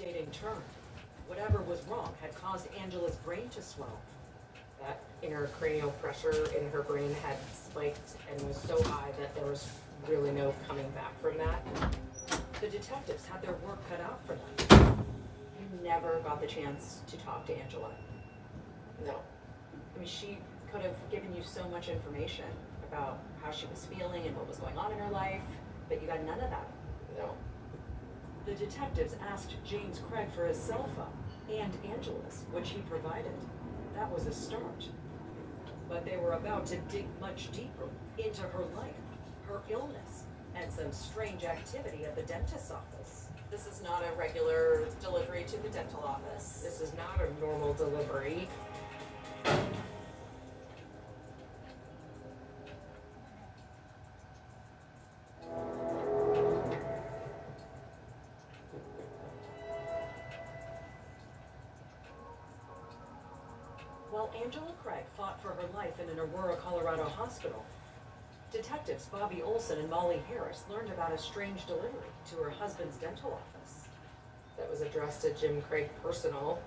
debilitating turn. Whatever was wrong had caused Angela's brain to swell. That intracranial pressure in her brain had spiked and was so high that there was really no coming back from that. The detectives had their work cut out for them. You never got the chance to talk to Angela. No. I mean, she could have given you so much information about how she was feeling and what was going on in her life, but you got none of that. No. The detectives asked James Craig for his cell phone and Angela's, which he provided. That was a start. But they were about to dig much deeper into her life, her illness, and some strange activity at the dentist's office. This is not a regular delivery to the dental office. This is not a normal delivery. While Angela Craig fought for her life in an Aurora, Colorado hospital, detectives Bobby Olson and Molly Harris learned about a strange delivery to her husband's dental office. That was addressed to Jim Craig personal.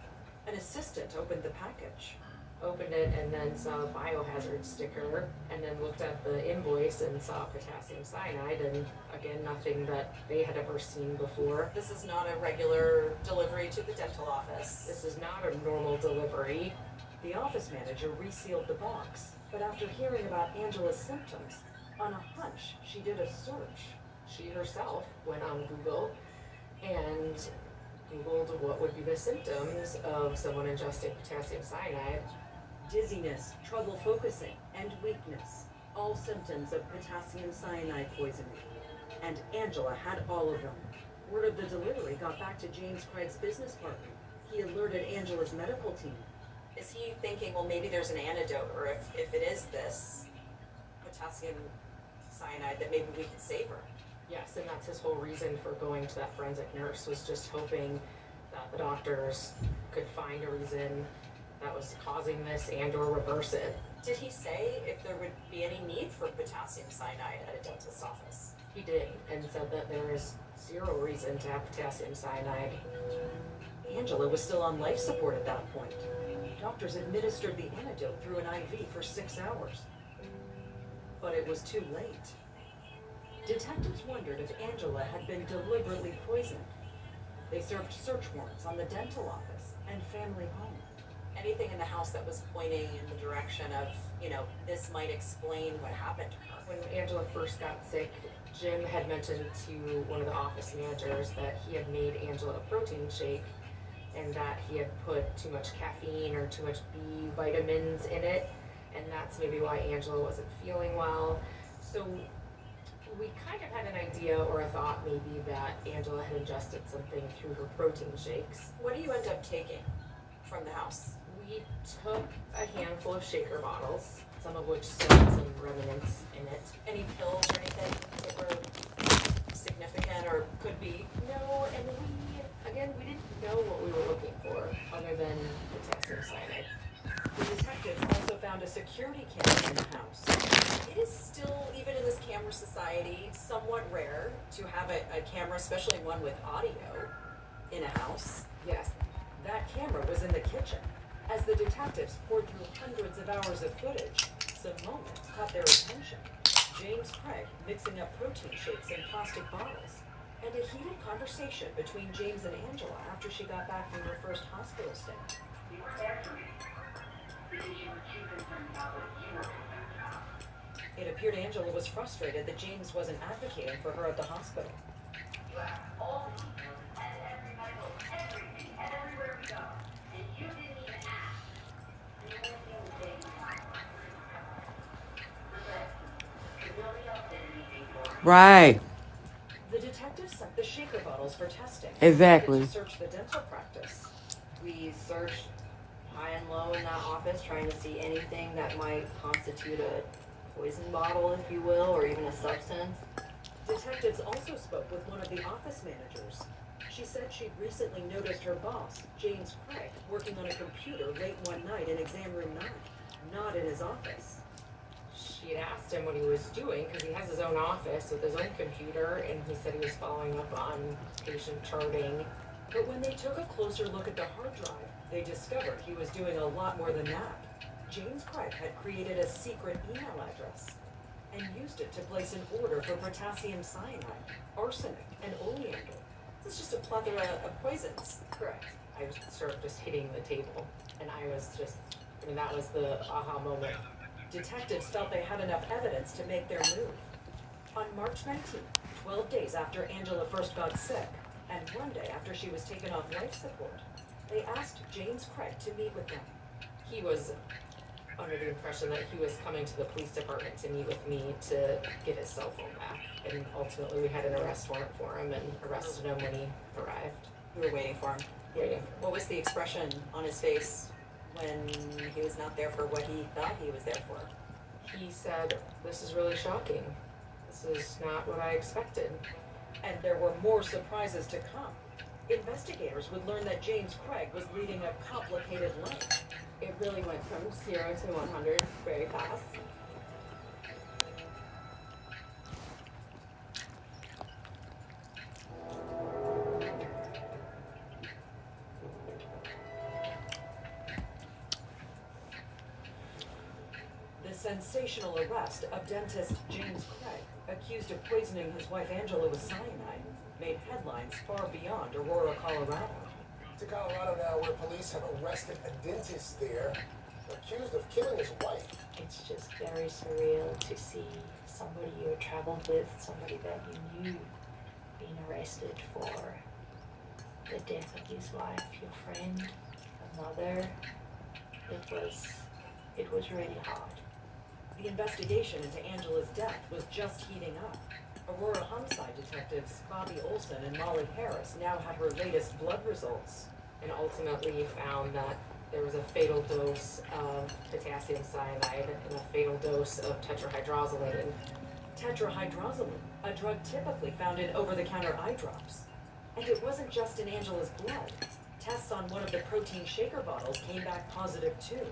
An assistant opened the package, opened it, and then saw a biohazard sticker, and then looked at the invoice and saw potassium cyanide, and again, nothing that they had ever seen before. This is not a regular delivery to the dental office. This is not a normal delivery. The office manager resealed the box, but after hearing about Angela's symptoms, on a hunch, she did a search. She herself went on Google and Googled what would be the symptoms of someone ingesting potassium cyanide. Dizziness, trouble focusing, and weakness. All symptoms of potassium cyanide poisoning. And Angela had all of them. Word of the delivery got back to James Craig's business partner. He alerted Angela's medical team. Is he thinking, well, maybe there's an antidote, or if it is this potassium cyanide, that maybe we could save her? Yes, and that's his whole reason for going to that forensic nurse, was just hoping that the doctors could find a reason that was causing this and or reverse it. Did he say if there would be any need for potassium cyanide at a dentist's office? He did, and said that there is zero reason to have potassium cyanide. Angela was still on life support at that point. Doctors administered the antidote through an IV for 6 hours. But it was too late. Detectives wondered if Angela had been deliberately poisoned. They served search warrants on the dental office and family home. Anything in the house that was pointing in the direction of, this might explain what happened to her. When Angela first got sick, Jim had mentioned to one of the office managers that he had made Angela a protein shake and that he had put too much caffeine or too much B vitamins in it, and that's maybe why Angela wasn't feeling well. So we kind of had an idea or a thought maybe that Angela had ingested something through her protein shakes. What do you end up taking from the house? We took a handful of shaker bottles, some of which still had some remnants in it. Any pills or anything that were significant or could be? No, and we didn't know what we were looking for other than potassium cyanide. The detective also found a security camera in the house. It is still, even in this camera society, somewhat rare to have a camera, especially one with audio, in a house. Yes, that camera was in the kitchen. As the detectives poured through hundreds of hours of footage, some moments caught their attention. James Craig mixing up protein shakes in plastic bottles, and a heated conversation between James and Angela after she got back from her first hospital stay. It appeared Angela was frustrated that James wasn't advocating for her at the hospital. Right. The detectives sent the shaker bottles for testing. Exactly. To search the dental practice. We searched high and low in that office, trying to see anything that might constitute a poison bottle, if you will, or even a substance. Detectives also spoke with one of the office managers. She said she'd recently noticed her boss, James Craig, working on a computer late one night in exam room 9, not in his office. She had asked him what he was doing, because he has his own office with his own computer, and he said he was following up on patient charting. But when they took a closer look at the hard drive, they discovered he was doing a lot more than that. James Craig had created a secret email address and used it to place an order for potassium cyanide, arsenic, and oleander. This is just a plethora of poisons. Correct. I was sort of just hitting the table, and that was the aha moment. Detectives felt they had enough evidence to make their move. On March 19th, 12 days after Angela first got sick, and 1 day after she was taken off life support, they asked James Craig to meet with them. He was under the impression that he was coming to the police department to meet with me to get his cell phone back. And ultimately we had an arrest warrant for him and arrested him when he arrived. We were waiting for him. Waiting. What was the expression on his face when he was not there for what he thought he was there for? He said, "This is really shocking. This is not what I expected." And there were more surprises to come. Investigators would learn that James Craig was leading a complicated life. It really went from 0 to 100 very fast. The sensational arrest of dentist James Craig, accused of poisoning his wife Angela with cyanide, made headlines far beyond Aurora, Colorado. To Colorado now, where police have arrested a dentist there, accused of killing his wife. It's just very surreal to see somebody you traveled with, somebody that you knew, being arrested for the death of his wife, your friend, a mother. It was really hard. The investigation into Angela's death was just heating up. Aurora homicide detectives Bobby Olson and Molly Harris now had her latest blood results. And ultimately found that there was a fatal dose of potassium cyanide and a fatal dose of tetrahydrozoline. Tetrahydrozoline, a drug typically found in over-the-counter eye drops. And it wasn't just in Angela's blood. Tests on one of the protein shaker bottles came back positive too.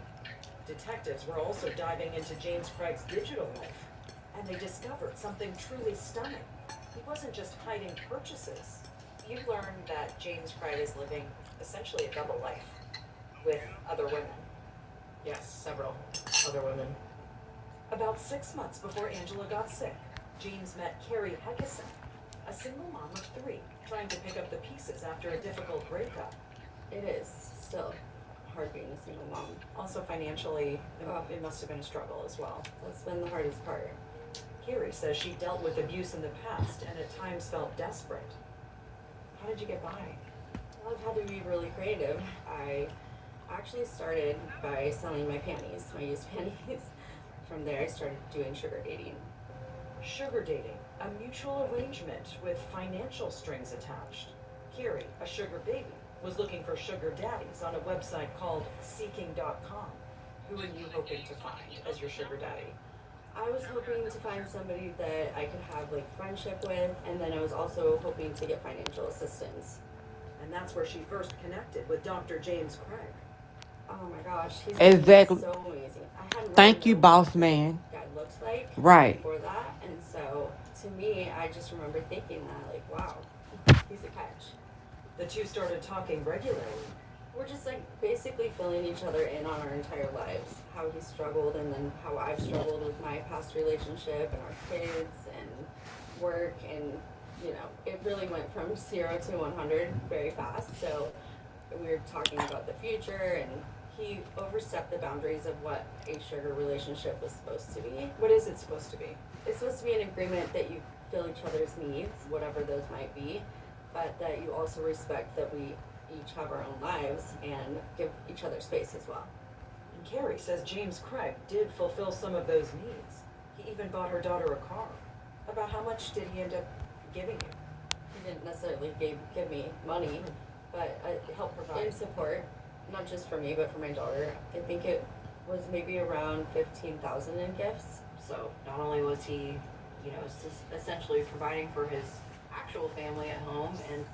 Detectives were also diving into James Craig's digital life, and they discovered something truly stunning. He wasn't just hiding purchases. You've learned that James Craig is living essentially a double life with other women. Yes, several other women. About 6 months before Angela got sick, James met Carrie Heckison, a single mom of 3, trying to pick up the pieces after a difficult breakup. It is still hard being a single mom. Also financially, it must have been a struggle as well. That's been the hardest part. Carrie says she dealt with abuse in the past and at times felt desperate. How did you get by? Well, I've had to be really creative. I actually started by selling my panties, my used panties. From there, I started doing sugar dating. Sugar dating, a mutual arrangement with financial strings attached. Carrie, a sugar baby, was looking for sugar daddies on a website called Seeking.com. Who are you hoping to find as your sugar daddy? I was hoping to find somebody that I could have like friendship with, and then I was also hoping to get financial assistance. And that's where she first connected with Dr. James Craig. Oh my gosh, he's Exactly. so amazing. I hadn't Thank really you, known boss what man. God looks like Right. before that, and so to me, I just remember thinking that like, wow, he's a catch. The two started talking regularly. We're just like basically filling each other in on our entire lives, how he struggled and then how I've struggled with my past relationship and our kids and work, and you know, it really went from 0 to 100 very fast. So we were talking about the future, and he overstepped the boundaries of what a sugar relationship was supposed to be. What is it supposed to be? It's supposed to be an agreement that you fill each other's needs, whatever those might be, but that you also respect that we each have our own lives and give each other space as well. And Carrie says James Craig did fulfill some of those needs. He even bought her daughter a car. About how much did he end up giving you? He didn't necessarily give me money, but Help provide. in support, not just for me, but for my daughter. I think it was maybe around 15,000 in gifts. So not only was he, essentially providing for his actual family at home, and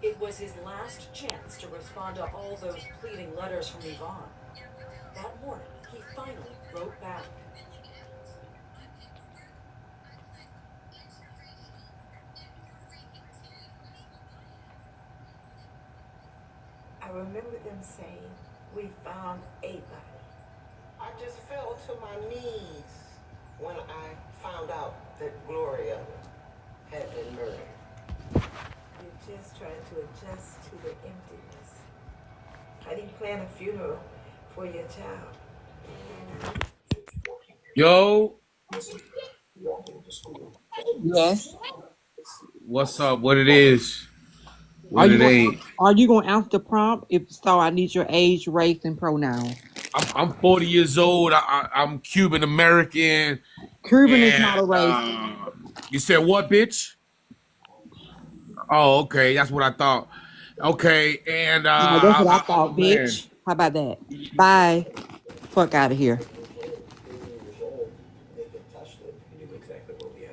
It was his last chance to respond to all those pleading letters from Yvonne. That morning, he finally wrote back. I remember them saying, we found a body. I just fell to my knees when I found out that Gloria had been murdered. You're just trying to adjust to the emptiness. I didn't plan a funeral for your child. Yo, Yes. what's up? What it is? Are What you it going? ain't? Are you going to answer the prompt? If so, I need your age, race, and pronoun. I'm 40 years old. I'm Cuban American, Cuban is not a and race. you said what, bitch? Oh, okay, that's what I thought. Okay, and No, that's what I I'm a thought, man. bitch. How about that? Bye. Fuck out of here.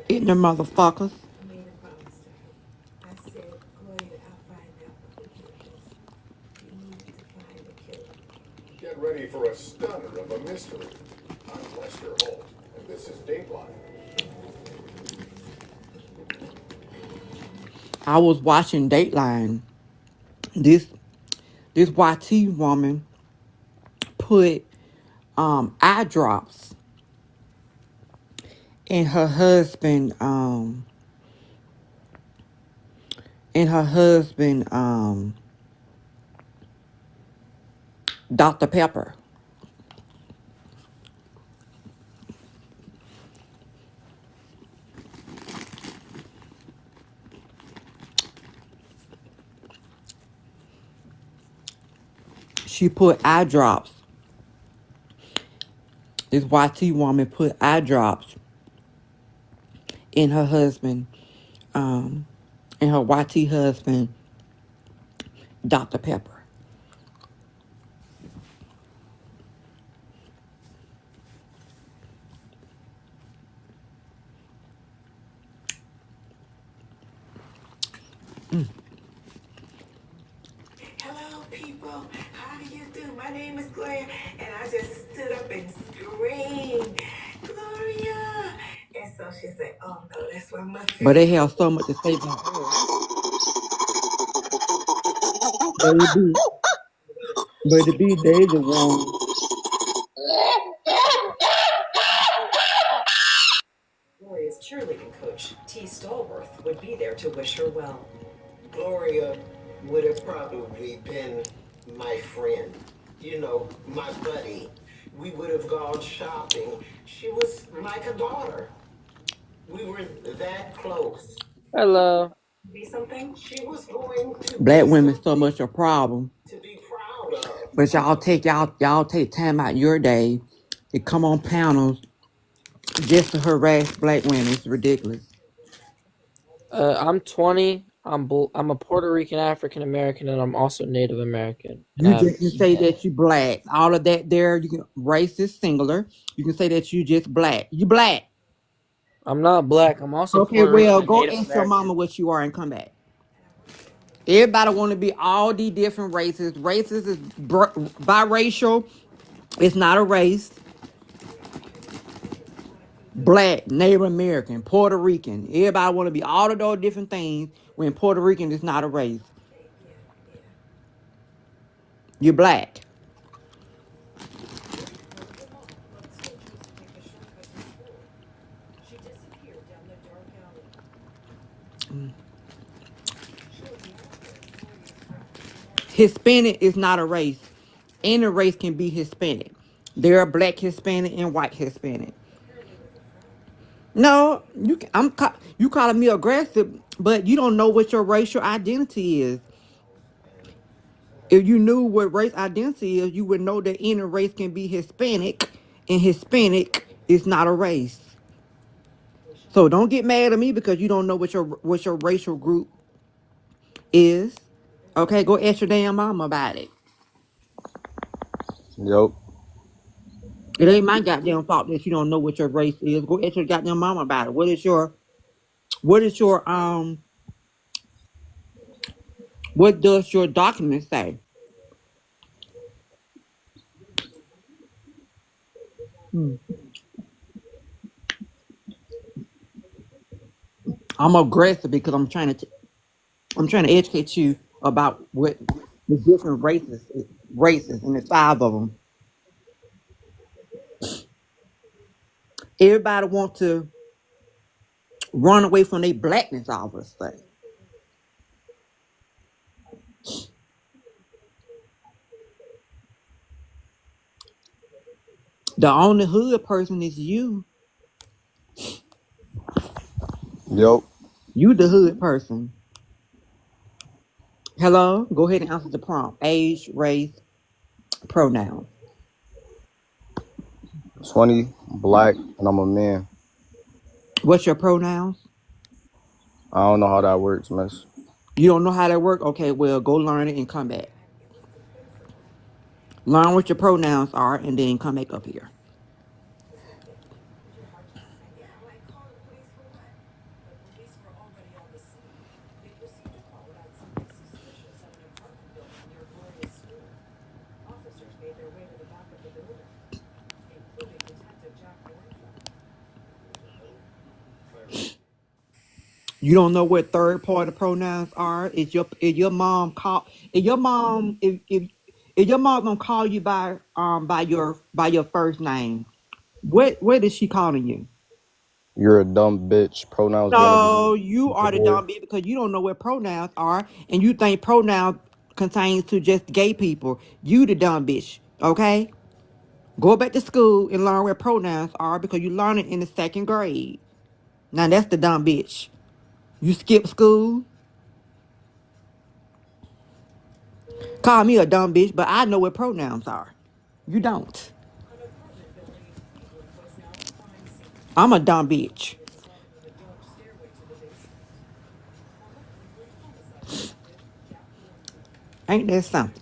Eating the motherfuckers. I made a promise to her. I said, Gloria, I'll find out what the killer is. You need to find the killer. Get ready for a stunner of a mystery. I'm Lester Holt, and this is Dateline. I was watching Dateline. This YT woman put eye drops in her husband Dr. Pepper. She put eye drops. This YT woman put eye drops in her husband, in her YT husband, Dr. Pepper. Hello, people. How do you do? My name is Gloria, and I just stood up and screamed, Gloria! And so she said, oh no, that's why my But they sister. have so much to say about her. Baby, baby, they the one. Gloria's cheerleading coach, T. Stallworth, would be there to wish her well. Gloria would have probably been my friend, you know, my buddy. We would have gone shopping. She was like a daughter. We were that close. Hello. Be something she was going to Black be women so something much a problem. to be proud of. But y'all take time out your day to come on panels just to harass black women. It's ridiculous. I'm 20. I'm a Puerto Rican African American, and I'm also Native American. And You I have just can say that you black. All of that there, you can race is singular. You can say that you just black. You black. I'm not black. I'm also Okay, Puerto well, Rican go and Native ask your American. mama what you are and come back. Everybody want to be all these different races. Races is biracial. It's not a race. Black, Native American, Puerto Rican. Everybody want to be all of those different things when Puerto Rican is not a race. You're black. She disappeared down the dark alley. Hispanic is not a race. Any race can be Hispanic. There are black Hispanic and white Hispanic. No, you calling me aggressive, but you don't know what your racial identity is. If you knew what race identity is, you would know that any race can be Hispanic, and Hispanic is not a race. So don't get mad at me because you don't know what your racial group is. Okay, go ask your damn mama about it. Yep. It ain't my goddamn fault that you don't know what your race is. Go ask your goddamn mama about it. What is your What does your document say? Hmm. I'm aggressive because I'm trying to educate you about what the different races, and there's 5 of them. Everybody want to run away from their blackness, I would say. The only hood person is you. Yup. You the hood person. Hello? Go ahead and answer the prompt. Age, race, pronoun. 20, black, and I'm a man. What's your pronouns? I don't know how that works, miss. You don't know how that work? Okay, well, go learn it and come back. Learn what your pronouns are and then come back up here. You don't know what third party pronouns are? Is your mom call if your mom if your mom don't call you by your first name, what is she calling you? You're a dumb bitch. Pronouns No, you gonna are the dumb bitch because you don't know what pronouns are and you think pronouns contains to just gay people. You the dumb bitch, okay? Go back to school and learn what pronouns are because you learn it in the 2nd grade. Now that's the dumb bitch. You skip school. Call me a dumb bitch, but I know what pronouns are. You don't. I'm a dumb bitch. Ain't that something?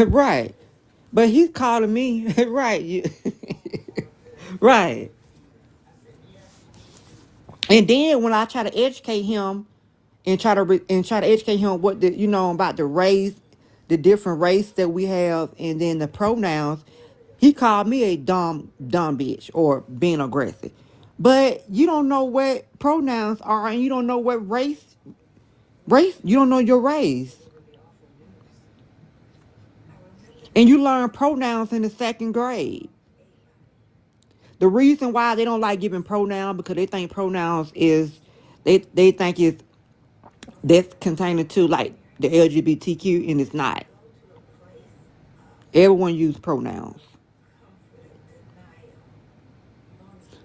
Right. But he's calling me. Right. Right. And then when I try to educate him and try to educate him what about the race, the different race that we have, and then the pronouns, he called me a dumb bitch or being aggressive. But you don't know what pronouns are, and you don't know what race. You don't know your race, and you learn pronouns in the 2nd grade. The reason why they don't like giving pronouns because they think pronouns is they think it's that's containing to like the LGBTQ, and it's not. Everyone use pronouns.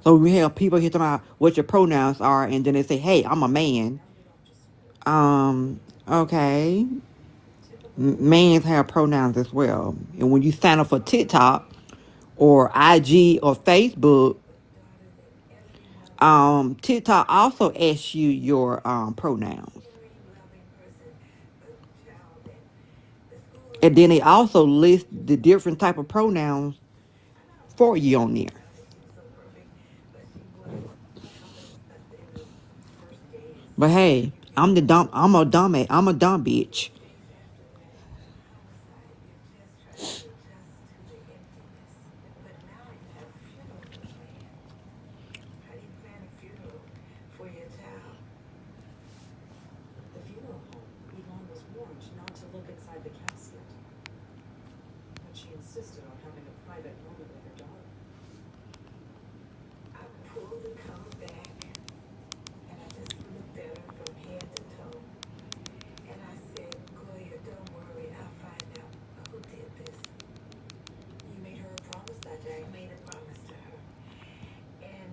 So we have people here talking about what your pronouns are, and then they say, "Hey, I'm a man." Okay. Mans have pronouns as well, and when you sign up for TikTok or IG or Facebook, TikTok also asks you your pronouns, and then they also list the different type of pronouns for you on there. But hey, I'm a dumb bitch. insisted on having a private moment with her daughter. I pulled the cover back and I just looked at her from head to toe. And I said, Gloria, don't worry, I'll find out who did this. You made her a promise that day. I made a promise to her. And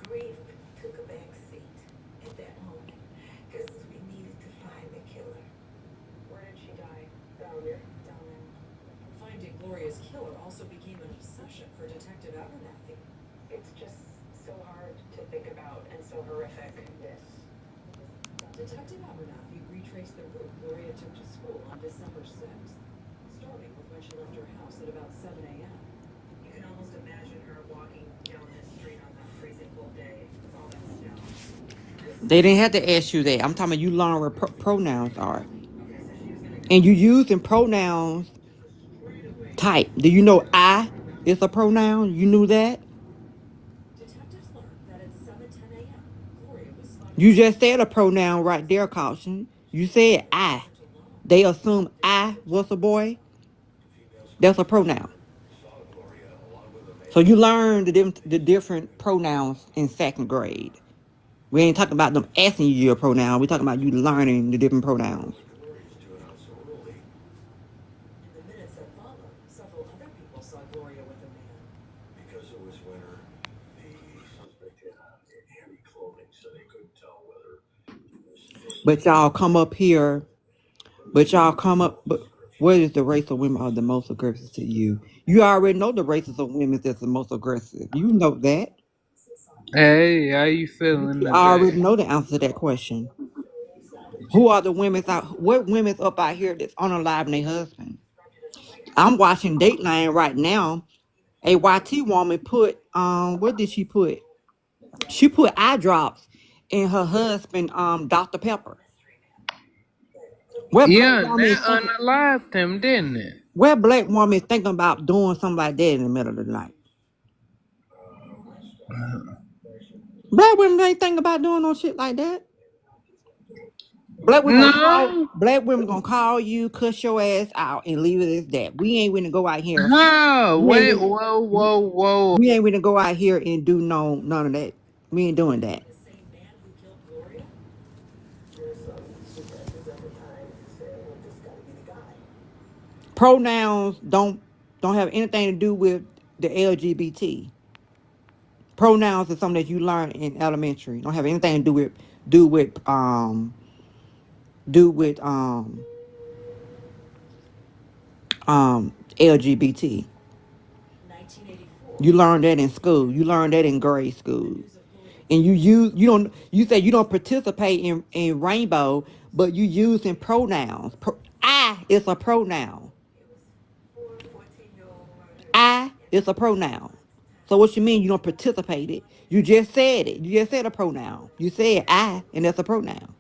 grief took a back seat at that moment because we needed to find the killer. Where did she die? Down there. Finding Gloria's killer also became an obsession for Detective Abernathy. It's just so hard to think about and so horrific. Yes. Detective Abernathy retraced the route Gloria took to school on December 6th, starting with when she left her house at about 7 a.m. You can almost imagine her walking down this street on that freezing cold day with all that snow. They didn't have to ask you that. I'm talking about you learn what pronouns are. And you using pronouns type. Do you know I is a pronoun? You knew that? Detectives learned that at 7:10 a.m., Gloria was spotted. You just said a pronoun right there, Caution. You said I. They assume I was a boy. That's a pronoun. So you learned the different pronouns in second grade. We ain't talking about them asking you your pronoun. We're talking about you learning the different pronouns. In the minutes that followed, several other people saw Gloria with a man. Because it was winter, the suspect had heavy clothing, so they couldn't tell whether it was. But y'all come up here. But what is the race of women are the most aggressive to you? You already know the races of women that's the most aggressive. You know that. Hey, how you feeling You already today? know the answer to that question. Who are the women out? What women's up out here that's unaliving their husband? I'm watching Dateline right now. A YT woman put what did she put? She put eye drops in her husband Dr. Pepper. What black Yeah, woman is that thinking? unalived him, didn't it? What black woman is thinking about doing something like that in the middle of the night? Black women ain't thinking about doing no shit like that. Black women gonna call you, cuss your ass out, and leave it as that. We ain't gonna go out here. Oh, We wait, ain't whoa. we ain't gonna go out here and do none of that. We ain't doing that. The same man who killed Gloria? There's some detectives at the time saying, well, this gotta be the guy. Pronouns don't have anything to do with the LGBT. Pronouns is something that you learn in elementary. Don't have anything to do with LGBT. 1984. You learn that in school. You learn that in grade school. And you say you don't participate in rainbow, but you use in pronouns. I is a pronoun. I is a pronoun. So what you mean you don't participate it? You just said it. You just said a pronoun. You said I, and that's a pronoun.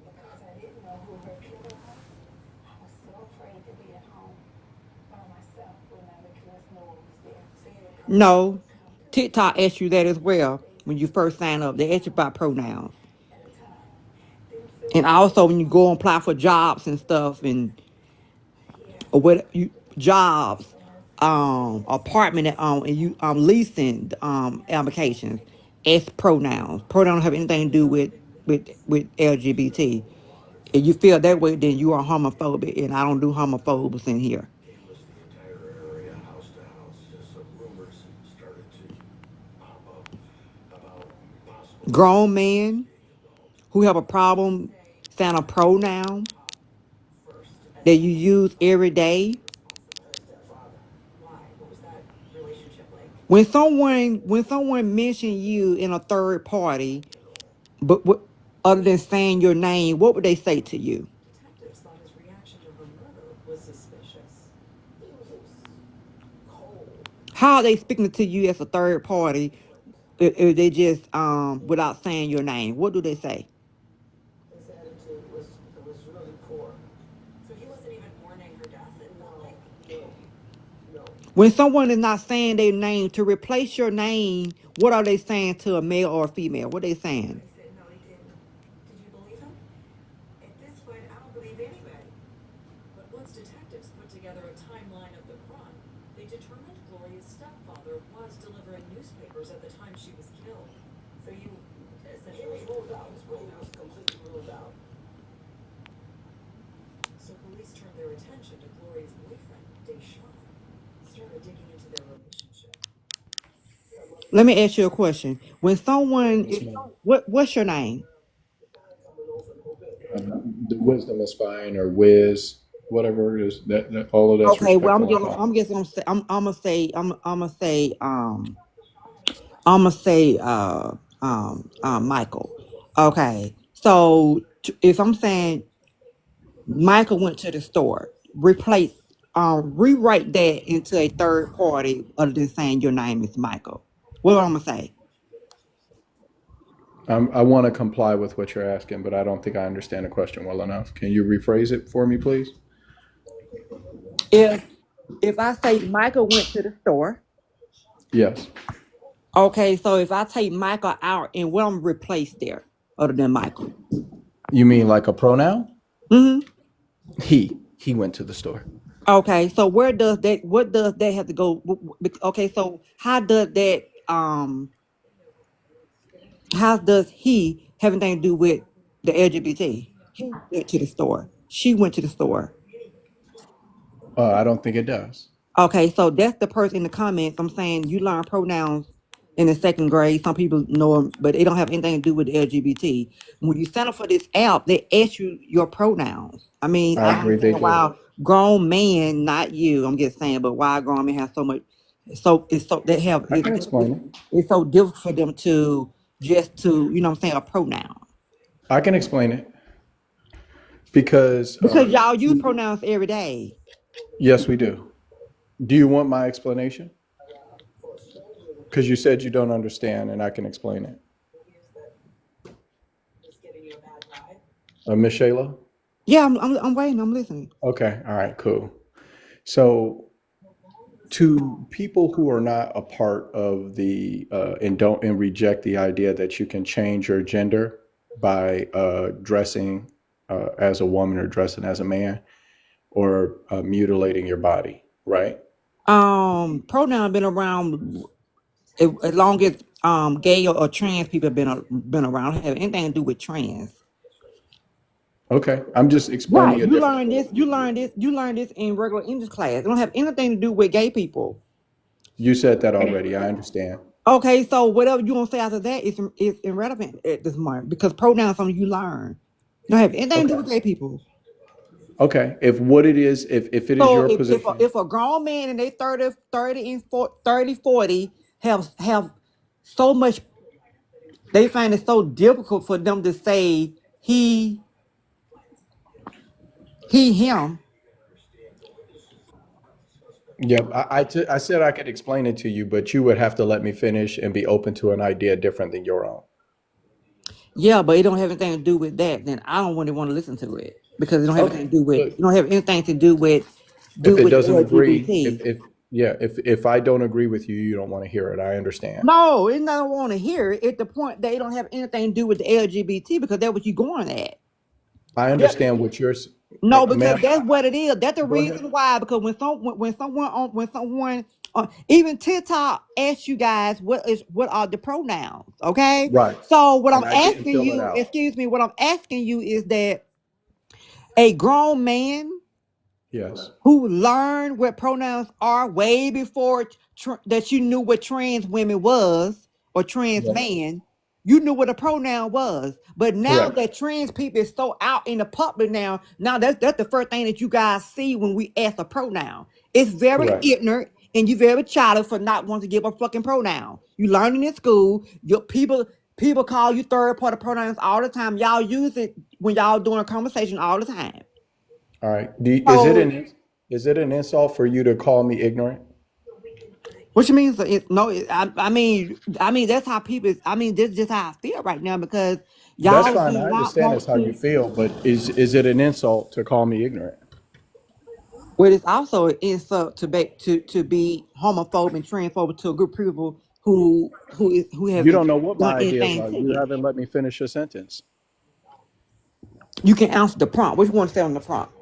Because I didn't know who her killer was, I was so afraid to be at home by myself when I because no one was there. No. TikTok asked you that as well when you first sign up. They ask you about pronouns. And also when you go and apply for jobs and stuff and or what you jobs, apartment and you leasing applications, it's pronouns. Pronouns have anything to do with LGBT. If you feel that way, then you are homophobic, and I don't do homophobes in here. Canvassed the entire area, house to house, as some rumors started to pop up about possible. Grown men who have a problem saying a pronoun that you use every day. Why? What was that relationship like? When someone mentions you in a third party, but other than saying your name, what would they say to you? Detectives thought his reaction to her murder was suspicious. How are they speaking to you as a third party if they just without saying your name? What do they say? His attitude was really poor. So he wasn't even mourning her death? It felt like. No. When someone is not saying their name, to replace your name, what are they saying to a male or a female? What are they saying? He said, no, he didn't. Did you believe him? At this point, I don't believe anybody. But once detectives put together a timeline hours at the time she was killed. So you essentially Ruled out. His pronouns completely ruled out. So police turned their attention to Gloria's boyfriend, Deshaun, started digging into their relationship. Let me ask you a question. When someone Yes, is, ma'am. what's your name? The wisdom is fine, or whiz, whatever it is. That all of that's Okay, well, respectful and fine. I'm gonna say, Michael. Okay, so if I'm saying Michael went to the store, rewrite that into a third party other than saying your name is Michael. What am I gonna say? I want to comply with what you're asking, but I don't think I understand the question well enough. Can you rephrase it for me, please? If I say Michael went to the store, Yes. okay, so if I take Michael out and what I'm replace there other than Michael? You mean like a pronoun? Mm-hmm. He went to the store. Okay, so what does that have to go? Okay, so how does he have anything to do with the LGBT? He went to the store. She went to the store. I don't think it does. Okay, so that's the person in the comments. I'm saying you learn pronouns in the second grade. Some people know them, but they don't have anything to do with the LGBT. When you sign up for this app, they ask you your pronouns. I mean, I I agree they understand do. why grown man, not you. I'm just saying, but why grown men have so much. So it's so they have. I can explain it. It's so difficult for them to you know what I'm saying, a pronoun. I can explain it because Y'all use pronouns every day. yes, we do. Do you want my explanation? Because you said you don't understand, and I can explain it. Miss Shayla? Yeah, I'm waiting. I'm listening. Okay. All right. Cool. So, to people who are not a part of the and reject the idea that you can change your gender by dressing as a woman or dressing as a man or mutilating your body, right? Pronoun been around as long as gay or trans people have been around. Don't have anything to do with trans. Okay, I'm just explaining Right. a You different. learn this in regular English class. It don't have anything to do with gay people. You said that already. I understand. Okay, so whatever you want to say after that is irrelevant at this moment because pronouns are something you learn. It don't have anything to do with gay people. Okay, if what it is, if it is So your position, if a grown man and they 40 have so much, they find it so difficult for them to say he, him. yeah, I said I could explain it to you, but you would have to let me finish and be open to an idea different than your own. Yeah, but it don't have anything to do with that. Then I don't really want to listen to it because it don't have anything to do with. It don't have anything to do with. If it doesn't agree, LGBT. if I don't agree with you, you don't want to hear it. I understand. No, it's not want to hear it. At the point they don't have anything to do with the LGBT because that's what you're going at. I understand what you're. No, because ma'am, that's what it is. That's the Go ahead. reason why. Because when someone even TikTok asks you guys what are the pronouns, okay? Right. So what And I'm I didn't asking fill it you, out. excuse me, what I'm asking you is that a grown man Yes. who learned what pronouns are way before that you knew what trans women was or trans Yes. man, you knew what a pronoun was. But now Correct. that trans people is so out in the public now that's the first thing that you guys see when we ask a pronoun. It's very Correct. ignorant and you very childish for not wanting to give a fucking pronoun. You learning in school, your people call you third party pronouns all the time. Y'all use it when y'all doing a conversation all the time. All right. So Is it an insult for you to call me ignorant? what you mean? So I mean that's how people. I mean, this is just how I feel right now because That's y'all fine. do I not understand want that's how you to. feel, but is it an insult to call me ignorant? Well, it's also an insult to be homophobic and transphobic to a group of people who You haven't don't know what done my ideas anything are. to You you. haven't let me finish a sentence. You can answer the prompt. What you want to say on the prompt?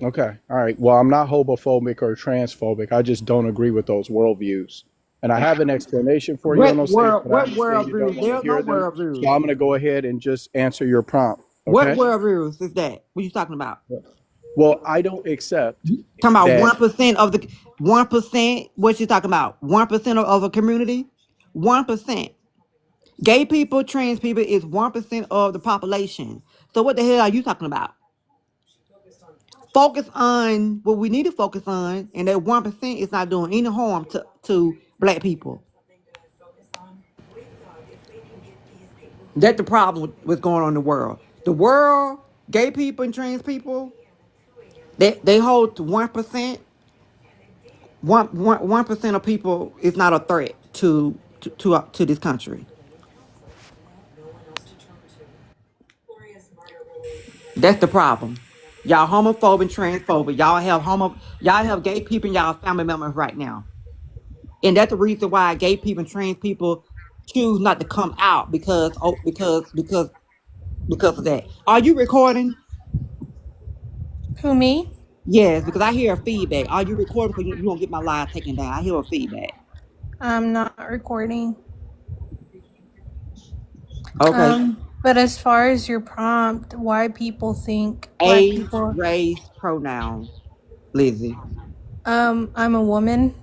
Okay. All right. Well, I'm not homophobic or transphobic. I just don't agree with those worldviews. And I have an explanation for you on those things, but I What understand world you don't views? want to There's no hear them. world views. So I'm going to go ahead and just answer your prompt. What Okay. world views is that? What you talking about? Well, I don't accept Talking about that. 1% of the 1%. What you talking about? 1% of a community. 1%. Gay people, trans people is 1% of the population. So what the hell are you talking about? Focus on what we need to focus on, and that 1% is not doing any harm to black people. That's the problem with what's going on in the world. The world, gay people and trans people, they hold to 1%. 1% of people is not a threat to this country. That's the problem. Y'all homophobic and transphobic. Y'all have gay people in y'all family members right now. And that's the reason why gay people and trans people choose not to come out because of that. Are you recording? Who, me? Yes, because I hear a feedback. Are you recording? Because you won't get my live taken down. I hear a feedback. I'm not recording. Okay. But as far as your prompt, why people think black Age, people, race, pronouns. Lizzie. I'm a woman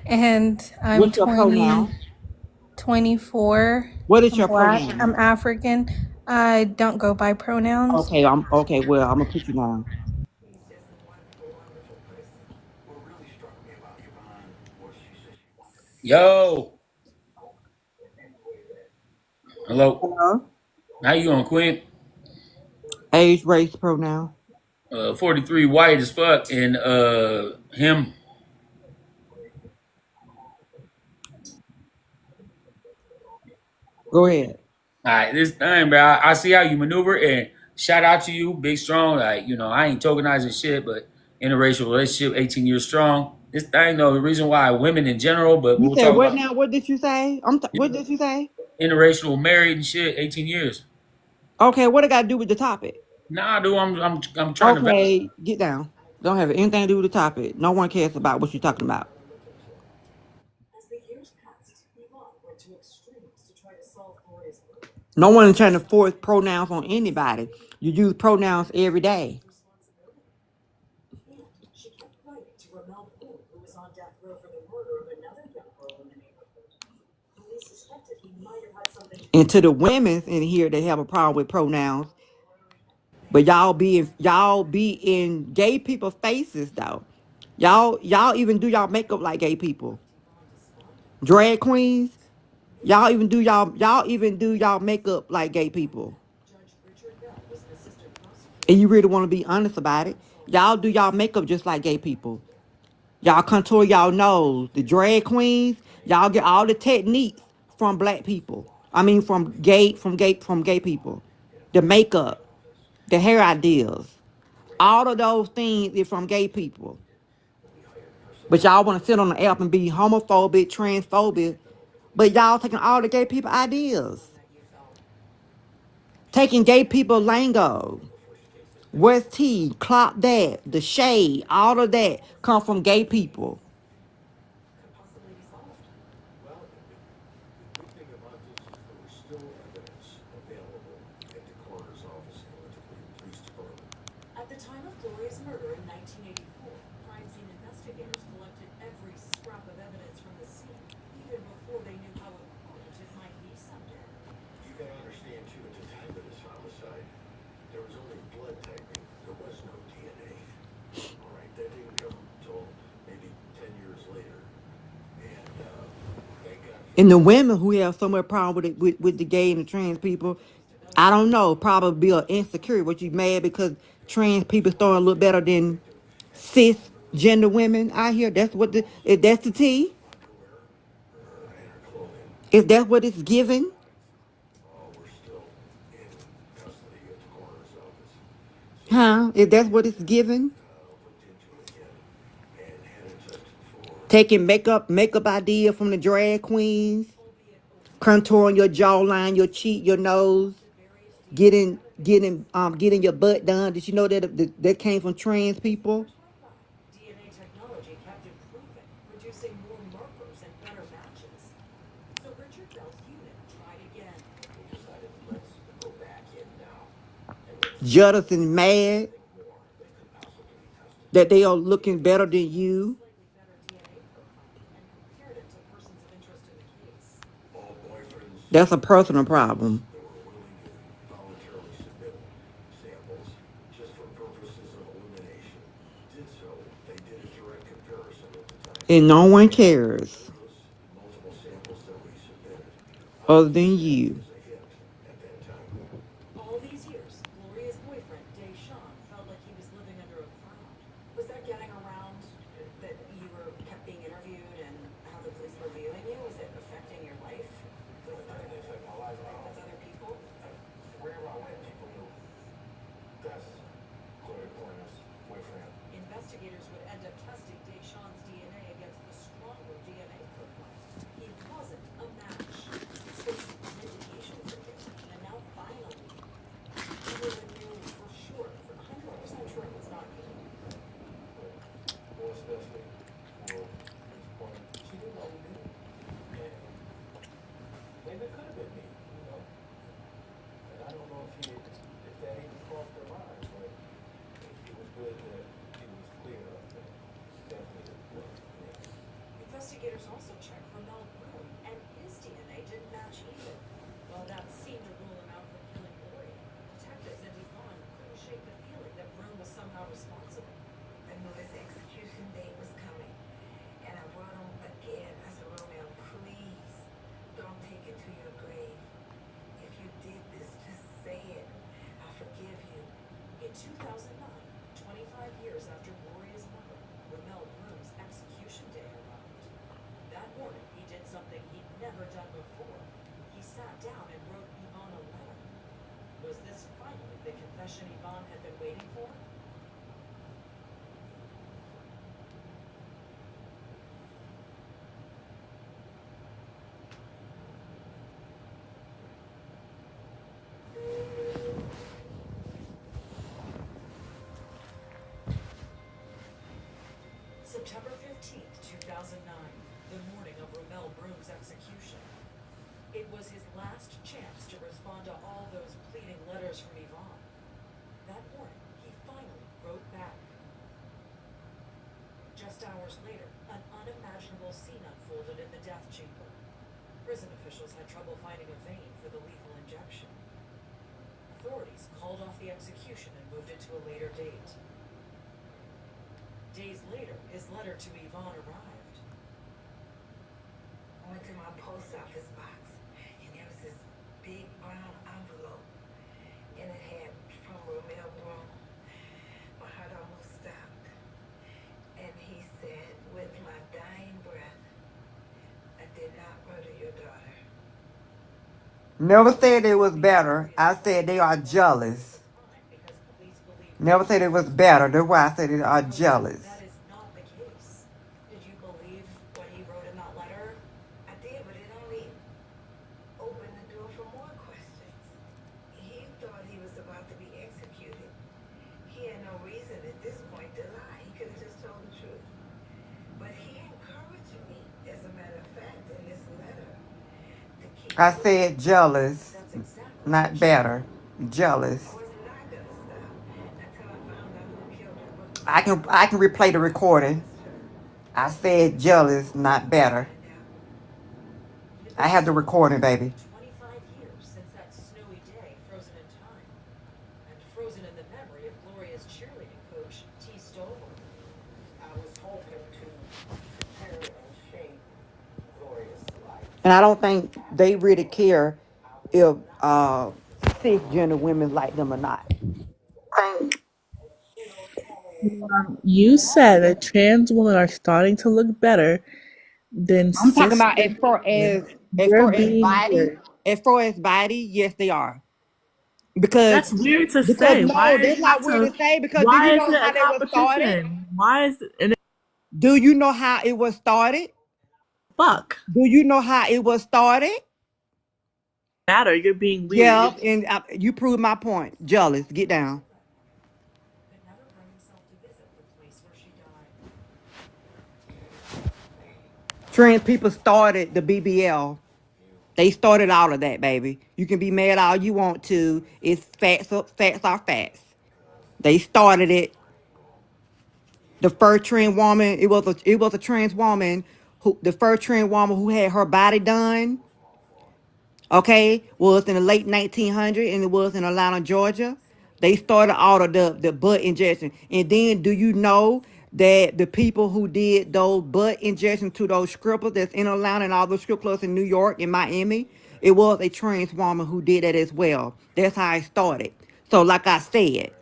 and I'm What's your pronoun? 24. What is I'm your black. pronoun? I'm African. I don't go by pronouns. Okay, well, I'm gonna put you down. Yo. Hello. Hello. How you doing, Quinn? Age, race, pronoun. 43, white as fuck, and him. Go ahead. All right, this thing, bro. I see how you maneuver, and shout out to you, big strong. Like, you know, I ain't tokenizing shit, but interracial relationship, 18 years strong. This thing, though, the reason why women in general, but You we'll said talk what about now? What did you say? What did you say? interracial married and shit, 18 years. Okay, what it got to do with the topic? Nah, dude, I'm trying to. Okay, get down. Don't have anything to do with the topic. No one cares about what you're talking about. No one is trying to force pronouns on anybody. You use pronouns every day. And to the women in here that have a problem with pronouns, but y'all be in gay people's faces though. Y'all even do y'all makeup like gay people. Drag queens, y'all even do y'all makeup like gay people. And you really want to be honest about it. Y'all do y'all makeup just like gay people. Y'all contour y'all nose. The drag queens, y'all get all the techniques from black people. I mean from gay people. The makeup, the hair ideas. All of those things is from gay people. But y'all want to sit on the app and be homophobic, transphobic. But y'all taking all the gay people ideas. Taking gay people lingo. West T, clock that, the shade, all of that come from gay people. At the time of Gloria's murder in 1984, crime scene investigators collected every scrap of evidence from the scene, even before they knew how important it might be someday. You gotta understand too, at the time of this homicide, there was only blood typing. There was no DNA. All right, that didn't come until maybe 10 years later. And thank God. And the women who have so much problem with the gay and the trans people, I don't know, probably be insecure. What you mad because trans people throwing a little better than cisgender women out here? That's what that's the tea. Is that what it's given? Huh? Is that what it's given? Taking makeup idea from the drag queens, contouring your jawline, your cheek, your nose, getting your butt done. Did you know that came from trans people? DNA technology kept improving, producing more markers and better jealous and mad that they are looking better than you. That's a personal problem. Voluntarily submit samples just for purposes of elimination. Did so. They did a direct comparison at the time. And no one cares Multiple samples that we submitted. other than you. At that time. All these years, Gloria's boyfriend, Deshaun, felt like he was living under a cloud. Was that getting around that you kept being interviewed and how the police were viewing you? Was it affecting your life with other people? Wherever I went, people knew. That's Gloria Pointer's boyfriend. Investigators would end up testing Deshaun's DNA against the stronger DNA profile. He wasn't a match. This was vindication for him. And now finally, everyone knew for sure, for 100% sure it was not you. More especially for this point, she didn't know me. And maybe it could have been me, you know. And I don't know if that even crossed her mind, but it was good that it was clear that definitely it was me. Investigators also checked Ramel Broom, and his DNA didn't match either. Well, that seemed to rule him out from killing Gloria. Detectives and Yvonne couldn't shake the feeling that Broom was somehow responsible. I knew his execution date was coming. And I brought him again. I said, Romeo, please don't take it to your grave. If you did this, just say it. I forgive you. In 2009, 25 years after Gloria's murder, Ramel Broom's execution day arrived. That morning, he did something he'd never done before. He sat down and wrote Yvonne a letter. Was this finally the confession Yvonne had been waiting for? September 15th, 2009, the morning of Ramel Broom's execution. It was his last chance to respond to all those pleading letters from Yvonne. That morning, he finally wrote back. Just hours later, an unimaginable scene unfolded in the death chamber. Prison officials had trouble finding a vein for the lethal injection. Authorities called off the execution and moved it to a later date. Days later, his letter to Yvonne arrived. I went to my post office box, and there was this big brown envelope, and it had from Ramel Broom. My heart almost stopped. And he said, with my dying breath, I did not murder your daughter. Never said it was better. I said they are jealous. Never said it was better. That's why I said they are jealous. That is not the case. Did you believe what he wrote in that letter? I did, but it only opened the door for more questions. He thought he was about to be executed. He had no reason at this point to lie. He could have just told the truth. But he encouraged me, as a matter of fact, in this letter, to keep. I said jealous, not better. Jealous. I can replay the recording. I said jealous, not better. I have the recording, baby. 25 years since that snowy day frozen in time. And frozen in the memory of Gloria's cheerleading coach, T. Stolberg. I was hoping to prepare and shape Gloria's life. And I don't think they really care if cisgender women like them or not. You said that trans women are starting to look better than I'm talking about cis as far as body, yes, they are. Because that's weird to say. No, that's not weird to say because do you know how they were started? Why is it? Do you know how it was started? Fuck. Do you know how it was started? Matter, you're being weird. Yeah, and you proved my point. Jealous, get down. Trans people started the BBL. They started all of that, baby. You can be mad all you want to. It's facts are facts. They started it. The first trans woman, it was a trans woman the first trans woman who had her body done, okay, was in the late 1900s, and it was in Atlanta, Georgia. They started all of the butt injection. And then do you know that the people who did those butt injections to those strippers that's in Atlanta and all those strip clubs in New York and Miami, it was a trans woman who did that as well. That's how it started. So like I said,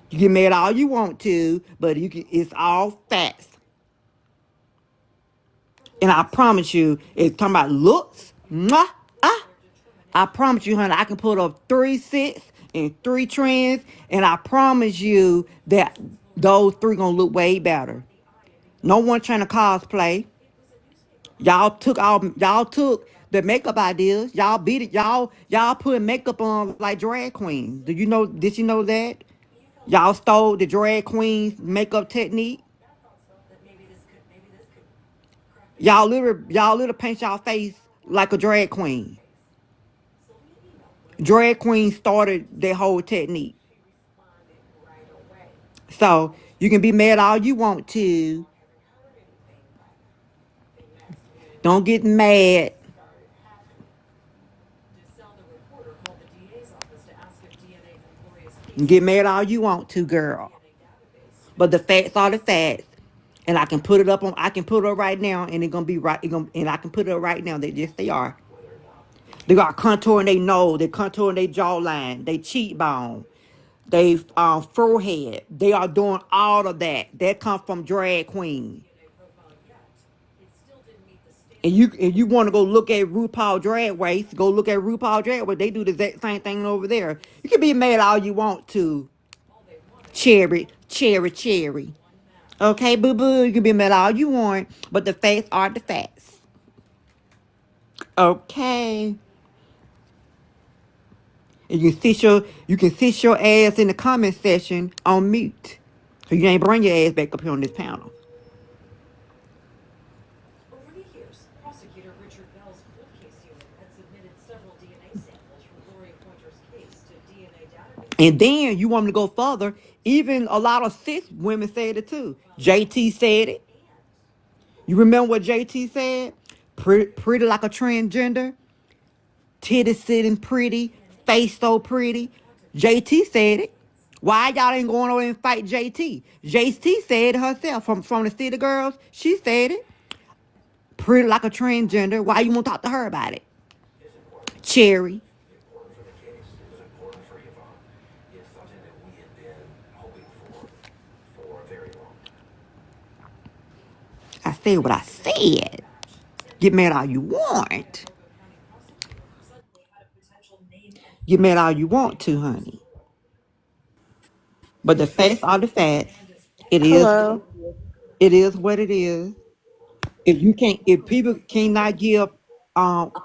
you get mad all you want to, but it's all facts. And I promise you, it's talking about looks. I promise you, honey, I can put up 3 6 and 3 trends, and I promise you that those 3 gonna look way better. No one trying to cosplay. Y'all took the makeup ideas. Y'all beat it. Y'all put makeup on like drag queens. Did you know that? Y'all stole the drag queen's makeup technique. Y'all literally paint y'all face like a drag queen. Drag queen started their whole technique. So you can be mad all you want to. Don't get mad. You get mad all you want to, girl. But the facts are the facts. And I can put it up right now, and it's gonna be right. And I can put it up right now. They are. They got contour in their nose, they contour in their jawline, they cheekbone, they forehead. They are doing all of that. That comes from drag queen. And you want to go look at RuPaul Drag Race, go look at RuPaul Drag Race. They do the exact same thing over there. You can be mad all you want to. Cherry. Okay, boo-boo, you can be mad all you want, but the facts are the facts. Okay. And you can sit your ass in the comment section on mute. So you ain't bring your ass back up here on this panel. Over the years, prosecutor Richard Bell's cold case unit had submitted several DNA samples from Gloria Pointer's case to DNA database. And then you want me to go further. Even a lot of cis women said it too. JT said it. You remember what JT said? Pretty like a transgender. Titties sitting pretty. Face so pretty. JT said it. Why y'all ain't going over and fight JT? JT said it herself from the City Girls. She said it. Pretty like a transgender. Why you won't talk to her about it? Cherry. I said what I said. Get mad all you want. Get mad all you want to, honey. But the facts are the facts. Hello. It is what it is. If people cannot give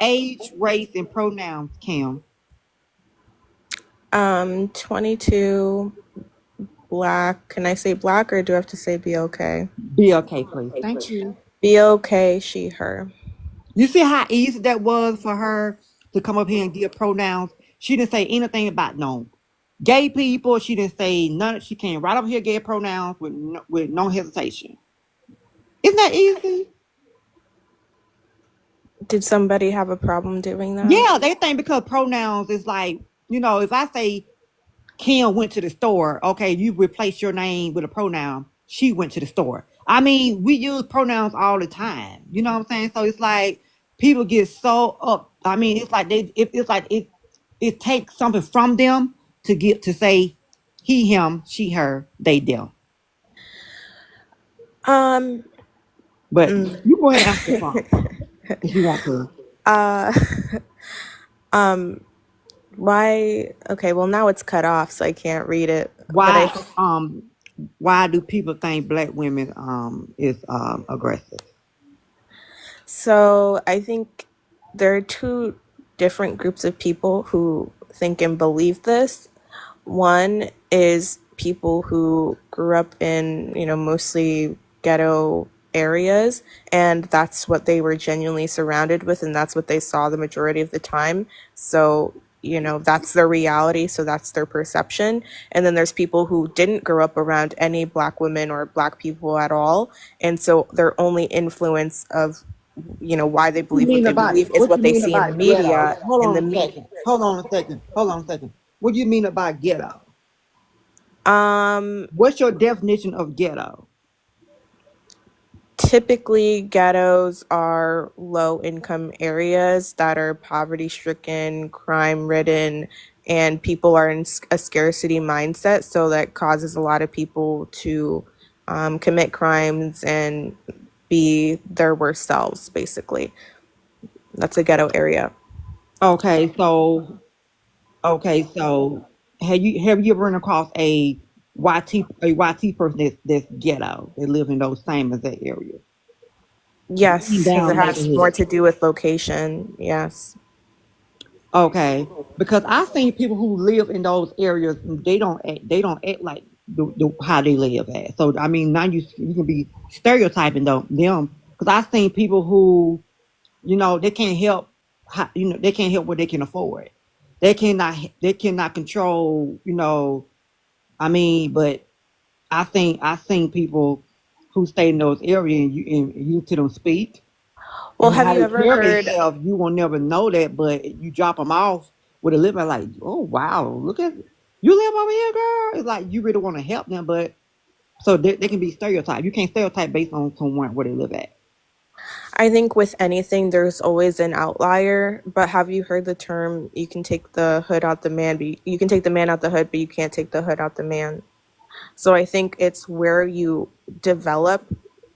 age, race, and pronouns, Kim. 22, black. Can I say black or do I have to say be okay? Be okay, please. Thank you. Be okay, she, her. You see how easy that was for her to come up here and give pronouns? She didn't say anything about no gay people. She didn't say none. She came right up here, gave pronouns with no hesitation. Isn't that easy? Did somebody have a problem doing that? Yeah, they think because pronouns is like, if I say Kim went to the store, okay, you replace your name with a pronoun. She went to the store. I mean, we use pronouns all the time. You know what I'm saying? So it's like people get so up. I mean, it's like it takes something from them to say he, him, she, her, they, them. But you go ahead and answer the phone if you want to. Why? Okay, well now it's cut off, so I can't read it. Why do people think black women is aggressive? So I think there are 2 different groups of people who think and believe this. One is people who grew up in, mostly ghetto areas, and that's what they were genuinely surrounded with, and that's what they saw the majority of the time. So, that's their reality, so that's their perception. And then there's people who didn't grow up around any Black women or Black people at all, and so their only influence of why they believe what they believe is what they see in the media. Hold In on the a second. Hold on a second. What do you mean about ghetto? media, What's your definition of ghetto? typically ghettos are low income areas that are poverty stricken, crime ridden, and people are in a scarcity mindset. So that causes a lot of people to commit crimes and be their worst selves, basically. That's a ghetto area. Okay, so have you ever run across a YT person that's ghetto? They live in those same exact areas. Yes, because it Down has more neighborhood. to do with location. Yes. Okay, because I seen people who live in those areas. They don't act like how they live at. So I mean, now you can be stereotyping them because I seen people who they can't help they can't help what they can afford. They cannot control. I mean, but I seen people who stay in those areas and you to them speak. Well, And have how you they ever carry heard? themselves, you will never know that, but you drop them off with a living like, oh wow, look at you live over here, girl. It's like you really want to help them, but so they can be stereotyped. You can't stereotype based on someone where they live at. I think with anything, there's always an outlier. But have you heard the term, you can take the hood out the man, but you can take the man out the hood, but you can't take the hood out the man? So I think it's where you develop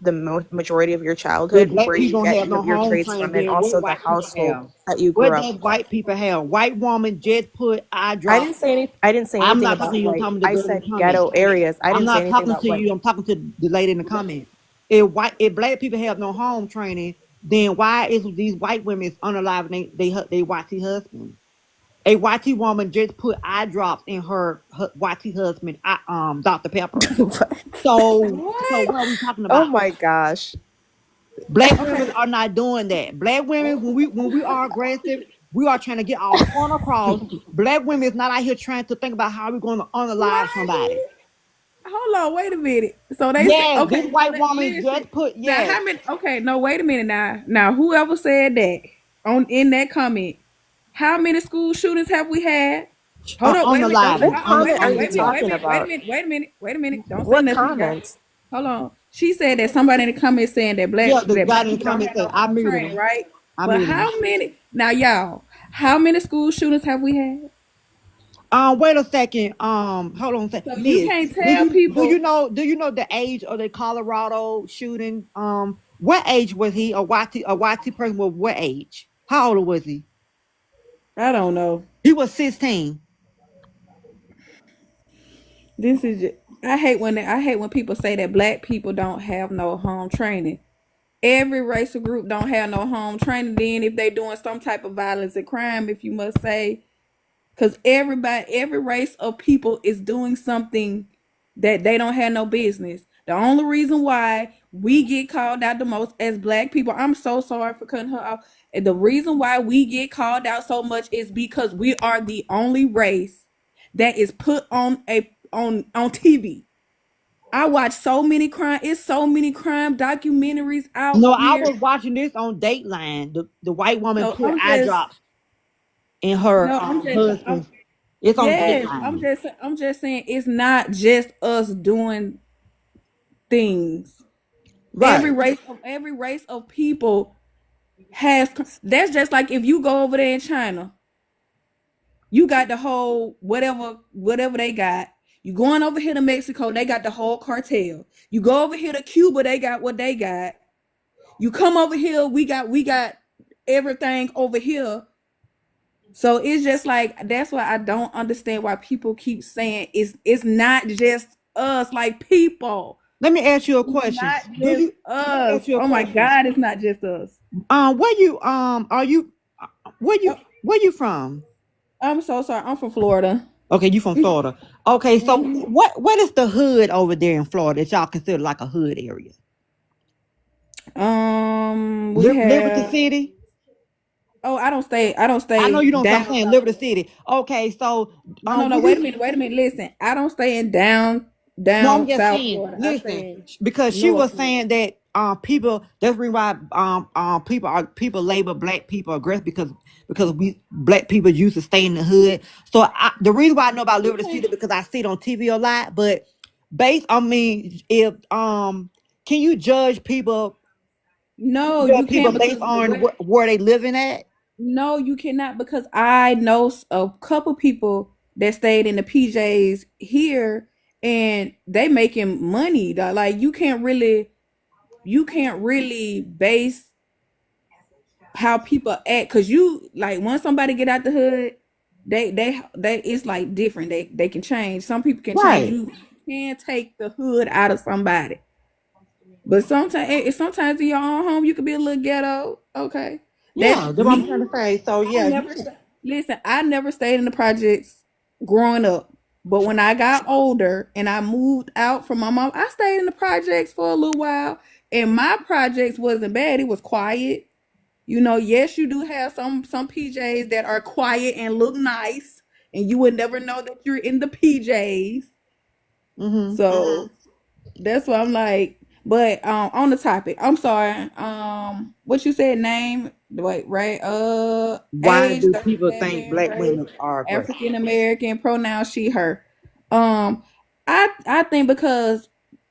the majority of your If childhood, black where you people don't get have no your home traits training, from, and then what also the white people household have? that you What grew up does with. white people have? White woman just put eye I drops. didn't say anything I'm not about talking to you. I'm white. talking to the I girl in the said comments. ghetto areas. I I'm didn't say not anything talking about to white. you. I'm talking to the lady in the comments. If black people have no home training, then why is these white women unaliving they YT husband? A YT woman just put eye drops in her YT husband, Dr. Pepper. So what are we talking Oh about? my gosh. Black women are not doing that. Black women, when we are aggressive, we are trying to get our point across. Black women is not out here trying to think about how we're going to unalive somebody. Hold on, wait a minute. So they say, Yes, this okay, white woman listen. just put Now, yes. how many? Okay, no, wait a minute. Now, whoever said that in that comment, how many school shootings have we had? Hold up, wait a minute. Don't say, What comment are you talking about? wait a minute. Don't say What nothing. comments? Hold on. She said that somebody in the comments saying that Yeah, the black guy in the people don't comments have no said, I home muted training, him. right? I But muted him. how many? Now, y'all, how many school shootings have we had? Wait a second. Hold on a second. So you Liz, can't tell people. do you know the age of the Colorado shooting? What age was he? A YT person was what age? How old was he? I don't know. He was 16. This is I hate when people say that black people don't have no home training. Every racial group don't have no home training. Then if they doing some type of violence and crime, if you must say, because every race of people is doing something that they don't have no business. The only reason why we get called out the most as black people, I'm so sorry for cutting her off. And the reason why we get called out so much is because we are the only race that is put on TV. I watch so many crime. It's so many crime documentaries out No, here. I was watching this on Dateline. The white woman No, put I'm eye just. drops in her No, I'm husband. It's on yes, Dateline. I'm just saying it's not just us doing things. Right. Every race of people has. That's just like if you go over there in China, you got the whole whatever they got. You going over here to Mexico, they got the whole cartel. You go over here to Cuba, they got what they got. You come over here, we got everything over here. So it's just like that's why I don't understand why people keep saying it's not just us, like people. Let me ask you a question. Not Do just you us. ask you a Oh my question? God, it's not just us. Where you from? I'm so sorry. I'm from Florida. Okay, you from Florida. Okay, so what is the hood over there in Florida that y'all consider like a hood area? We Liberty have. City. Oh, I don't stay. I don't I know stay you don't. I'm down. saying Liberty City. Okay, so No. do Wait a you? minute. Wait a minute. Listen, I don't stay in No, I'm just South saying. Florida. I Listen, stay in because she North was Florida. saying that people. That's the reason why people label black people aggressive because we black people used to stay in the hood. So the reason why I know about Liberty City because I see it on TV a lot. But based on me, if can you judge people? No, Judge you people can't based because on where they living at. no, you cannot because I know a couple people that stayed in the PJs here and they making money. Dog. Like you can't really base how people act because you like once somebody get out the hood, they it's like different. They can change. Some people can change. Right. You can't take the hood out of somebody. But sometimes in your own home you could be a little ghetto. Okay. Yeah, that's what I'm trying to say. So yeah, Listen, I never stayed in the projects growing up. But when I got older and I moved out from my mom, I stayed in the projects for a little while. And my projects wasn't bad. It was quiet. You know, yes, you do have some PJs that are quiet and look nice. And you would never know that you're in the PJs. So that's why I'm like, but on the topic, I'm sorry. What you said, name, wait, right? why Age, do people think 37, black race, women are aggressive? African American, pronoun she, her. I think because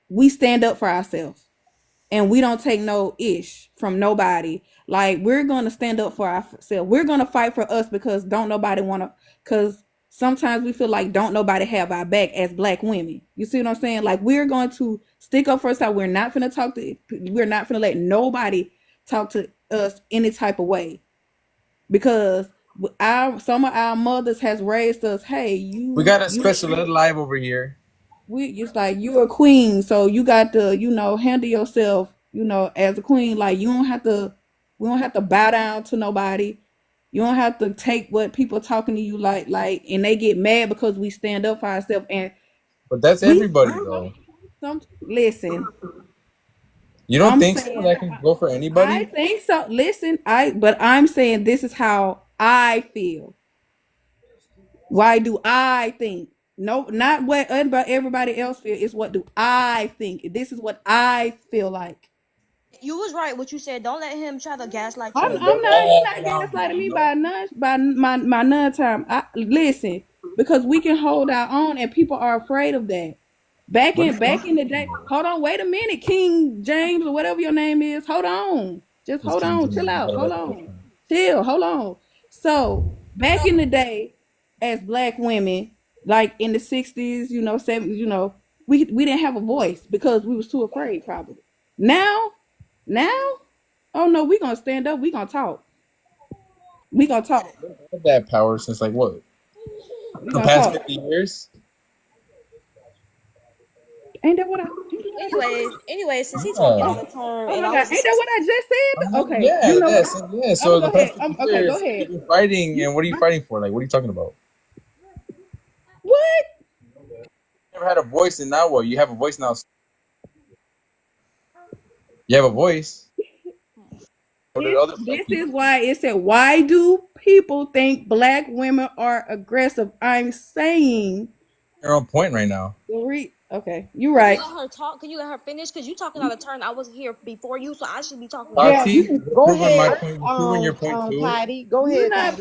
we stand up for ourselves and we don't take no ish from nobody. Like we're gonna stand up for ourselves. We're gonna fight for us because don't nobody wanna. Because sometimes we feel like don't nobody have our back as black women. You see what I'm saying? Like we're going to stick up for ourselves. We're not finna we're not finna let nobody talk to us any type of way. Because some of our mothers has raised us, hey, we got a special little live over here. It's like you're a queen, so you got to, handle yourself, as a queen. Like we don't have to bow down to nobody. You don't have to take what people talking to you like, and they get mad because we stand up for ourselves. But that's everybody though. Listen. You don't think so? That can go for anybody? I think so. Listen, but I'm saying this is how I feel. Why do I think? No, not what everybody else feel. It's what do I think. This is what I feel like. You was right what you said. Don't let him try to gaslight you. I'm not gaslighting me by my none time. Listen, because we can hold our own and people are afraid of that. Back in the day, hold on, wait a minute, King James or whatever your name is. Hold on. Just hold on, chill out. Hold on. Chill, hold on. So back in the day, as black women, like in the 60s, 70s, we didn't have a voice because we was too afraid, probably. Now, oh no, we gonna stand up, we gonna talk. Had that power since like what? The past 50 years? Ain't that what I Anyways, since he's talking out of turn, oh my God, ain't that what I just said? Okay. Yeah. So the past 50 okay, years, go ahead. you've been fighting, and what are you fighting for? Like, what are you talking about? What? You never had a voice, and now what? You have a voice now. You have a voice. This is why it said, why do people think black women are aggressive? I'm saying you're on point right now. Okay, you're right. Can you let her talk? Can you let her finish? Because you talking out of turn. I wasn't here before you, so I should be talking. Yeah, go ahead. Proving your point too. Patty, go ahead. You're not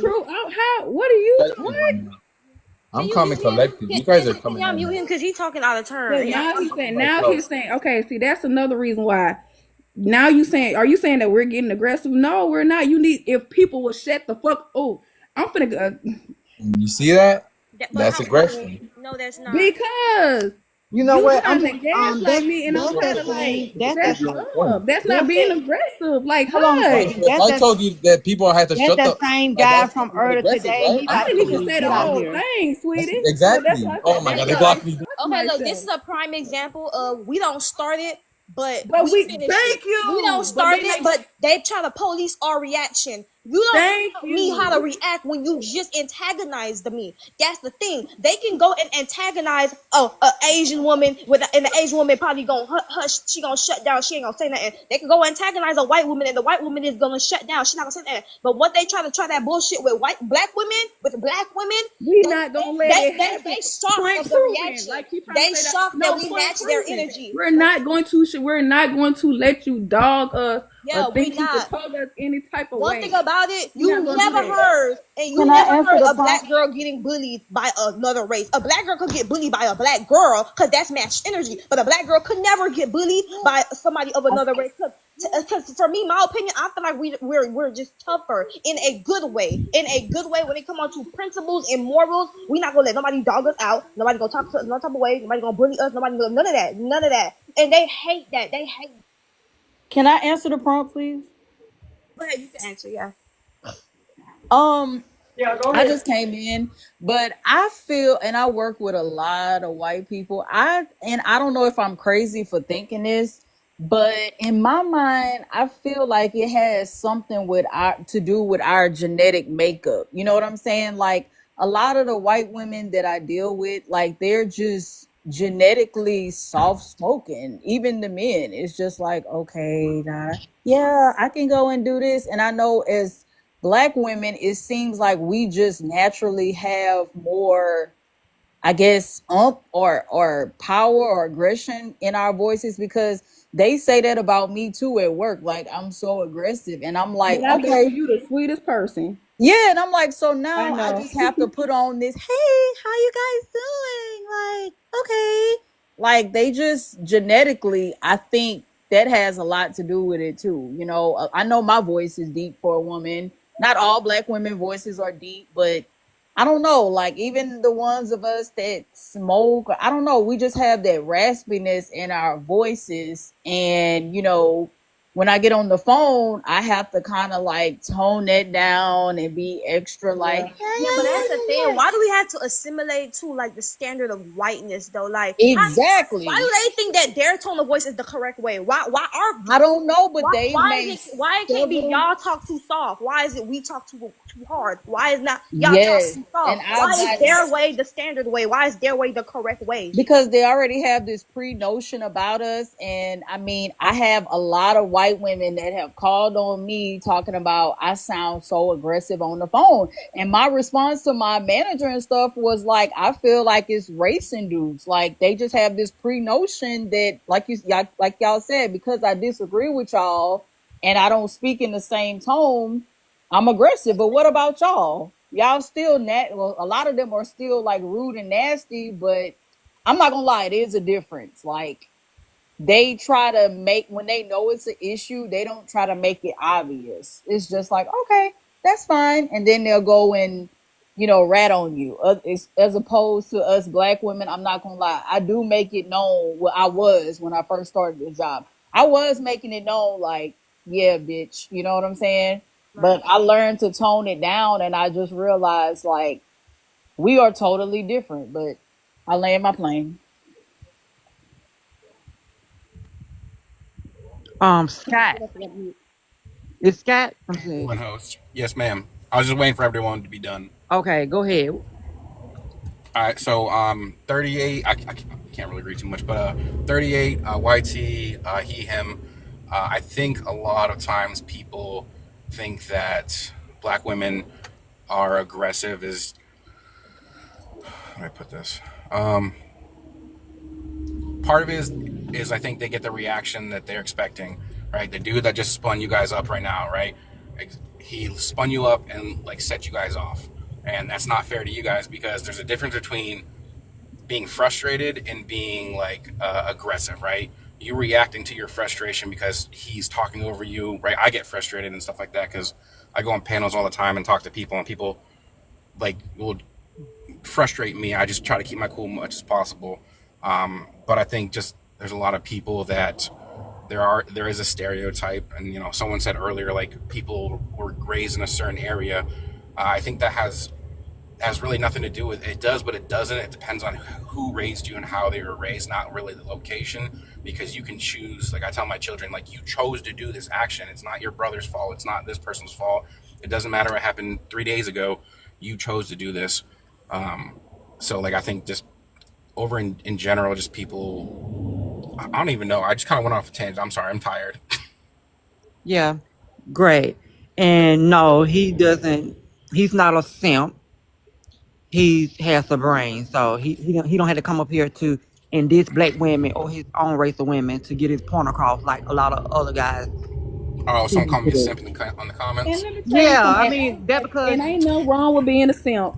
how? What are you? What? I'm calm and collected. You guys are coming. Y'all mute him because he's talking out of turn. Now he's saying. Okay, see, that's another reason why. Now are you saying that we're getting aggressive? No, we're not. If people will shut the fuck. Oh, I'm finna go. You see that? That's aggression. No, that's not. Because you know what? I'm that's not being aggressive. Like, hold on. I told you that people have to shut the same guy from earlier today. I didn't even say the whole thing, sweetie. Exactly. Oh my God, they blocked me. Okay, look, this is a prime example of we don't start it, but we finish it. Thank you. We don't start it, but they try to police our reaction. You don't Thank tell me you. how to react when you just antagonized me. That's the thing. They can go and antagonize a Asian woman and the Asian woman probably gonna hush. She gonna shut down. She ain't gonna say nothing. They can go antagonize a white woman and the white woman is gonna shut down. She's not gonna say nothing. But what they try that bullshit with black women, We not gonna let it happen. they shocked Point of the proven. reaction. Like keep trying They to say shocked that. that we Point match their proven. energy. We're not going to let you dog us Yeah, or we think you not. can tell us any type of One way. thing about it, We're you not gonna never do that. heard, and you Can I never answer heard the a black girl getting bullied by another race. A black girl could get bullied by a black girl because that's matched energy, but a black girl could never get bullied by somebody of another race. Because for me, my opinion, I feel like we're just tougher in a good way. In a good way, when it comes on to principles and morals, we not gonna let nobody dog us out. Nobody gonna talk to us no type of way. Nobody gonna bully us. None of that. None of that. And they hate that. They hate. Can I answer the prompt, please? Go ahead, you can answer. Yeah. Yeah, go ahead. I just came in, but I feel, and I work with a lot of white people. I don't know if I'm crazy for thinking this, but in my mind, I feel like it has something to do with our genetic makeup. You know what I'm saying? Like a lot of the white women that I deal with, like they're just genetically soft spoken. Even the men, it's just like, okay, yeah, I can go and do this. And I know as Black women, it seems like we just naturally have more, I guess, or power or aggression in our voices, because they say that about me too at work. Like I'm so aggressive, and I'm like, But I bet okay, you the sweetest person. yeah, and I'm like, so now I know. just have to put on this, hey, how you guys doing? Like, okay. Like they just genetically, I think that has a lot to do with it too. You know, I know my voice is deep for a woman. Not all Black women voices are deep, but I don't know, like even the ones of us that smoke, I don't know, we just have that raspiness in our voices. And, you know, when I get on the phone, I have to kind of like tone that down and be extra like, Yeah, but that's the thing. Why do we have to assimilate to like the standard of whiteness though? Like exactly. Why do they think that their tone of voice is the correct way? Why I don't know, but why it can't be y'all talk too soft? Why is it we talk too hard? Why is not y'all talk too soft? And why is their way the standard way? Why is their way the correct way? Because they already have this pre-notion about us. And I mean, I have a lot of white women that have called on me talking about I sound so aggressive on the phone. And my response to my manager and stuff was like, I feel like it's racing dudes. Like they just have this pre-notion that like y'all said, because I disagree with y'all and I don't speak in the same tone, I'm aggressive. But what about y'all? Y'all still well, a lot of them are still like rude and nasty, but I'm not gonna lie, it is a difference. Like they try to make, when they know it's an issue, they don't try to make it obvious. It's just like, okay, that's fine. And then they'll go and, you know, rat on you. As opposed to us Black women, I'm not gonna lie, I do make it known what I was when I first started the job. I was making it known like, yeah, bitch, you know what I'm saying? But I learned to tone it down, and I just realized like we are totally different. But I land my plane. Scott. It's Scott. One host. Yes, ma'am. I was just waiting for everyone to be done. Okay, go ahead. All right, so 38. I can't really read too much, but 38. YT. He, him. I think a lot of times people think that Black women are aggressive. How do I put this? Part of it is I think they get the reaction that they're expecting, right? The dude that just spun you guys up right now, right? He spun you up and like set you guys off. And that's not fair to you guys, because there's a difference between being frustrated and being like aggressive, right? You reacting to your frustration because he's talking over you, right? I get frustrated and stuff like that because I go on panels all the time and talk to people, and people like will frustrate me. I just try to keep my cool as much as possible. But I think just there's a lot of people that there is a stereotype, and you know, someone said earlier like people were raised in a certain area. I think that has really nothing to do with it. It does, but it doesn't. It depends on who raised you and how they were raised, not really the location. because you can choose. Like I tell my children, like you chose to do this action. It's not your brother's fault. It's not this person's fault. It doesn't matter what happened 3 days ago. You chose to do this. So like I think just over in general, just people, I don't even know. I just kind of went off a tangent. I'm sorry. I'm tired. Yeah, great. And no, he doesn't. He's not a simp. He has a brain, so he don't have to come up here to and diss black women or his own race of women to get his point across like a lot of other guys. Oh, someone called me a simp on the comments. And let me tell you Yeah, I something. mean that because And ain't no wrong with being a simp.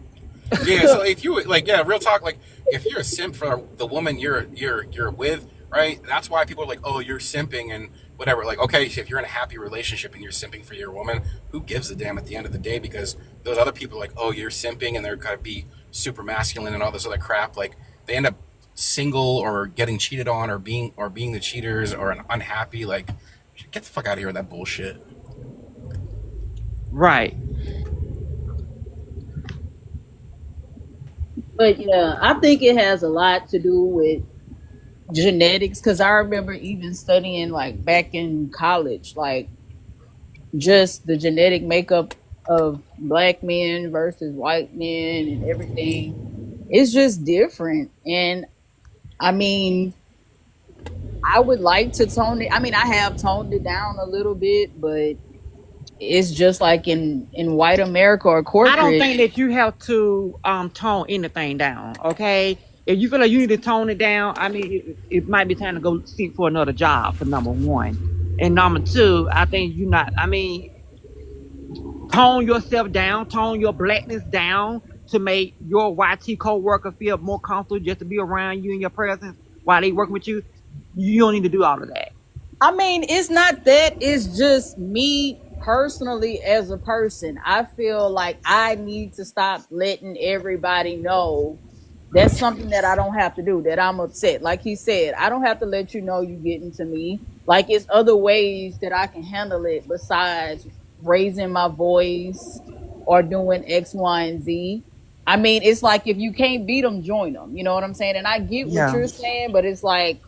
Yeah, so if you like, yeah, real talk, like if you're a simp for the woman you're with, right? That's why people are like, oh, you're simping and whatever. Like, okay, if you're in a happy relationship and you're simping for your woman, who gives a damn at the end of the day? Because those other people are like, oh, you're simping, and they're gonna be super masculine and all this other crap. Like they end up single or getting cheated on or being the cheaters or unhappy. Like, get the fuck out of here with that bullshit. right. But yeah, I think it has a lot to do with genetics because I remember even studying like back in college, like just the genetic makeup of black men versus white men and everything. It's just different. And I mean, I would like to tone it. I mean, I have toned it down a little bit, but it's just like in white America or corporate. I don't think that you have to tone anything down. Okay, if you feel like you need to tone it down, I mean, it might be time to go seek for another job. For number one, and number two, I think you're not. I mean, tone yourself down, tone your blackness down to make your YT co-worker feel more comfortable just to be around you in your presence while they working with you. You don't need to do all of that. I mean, it's not that. It's just me personally as a person. I feel like I need to stop letting everybody know that's something that I don't have to do, that I'm upset. Like he said, I don't have to let you know you getting to me. Like it's other ways that I can handle it besides raising my voice or doing X, Y, and Z. I mean, it's like if you can't beat them, join them. You know what I'm saying? And I get what you're saying, but it's like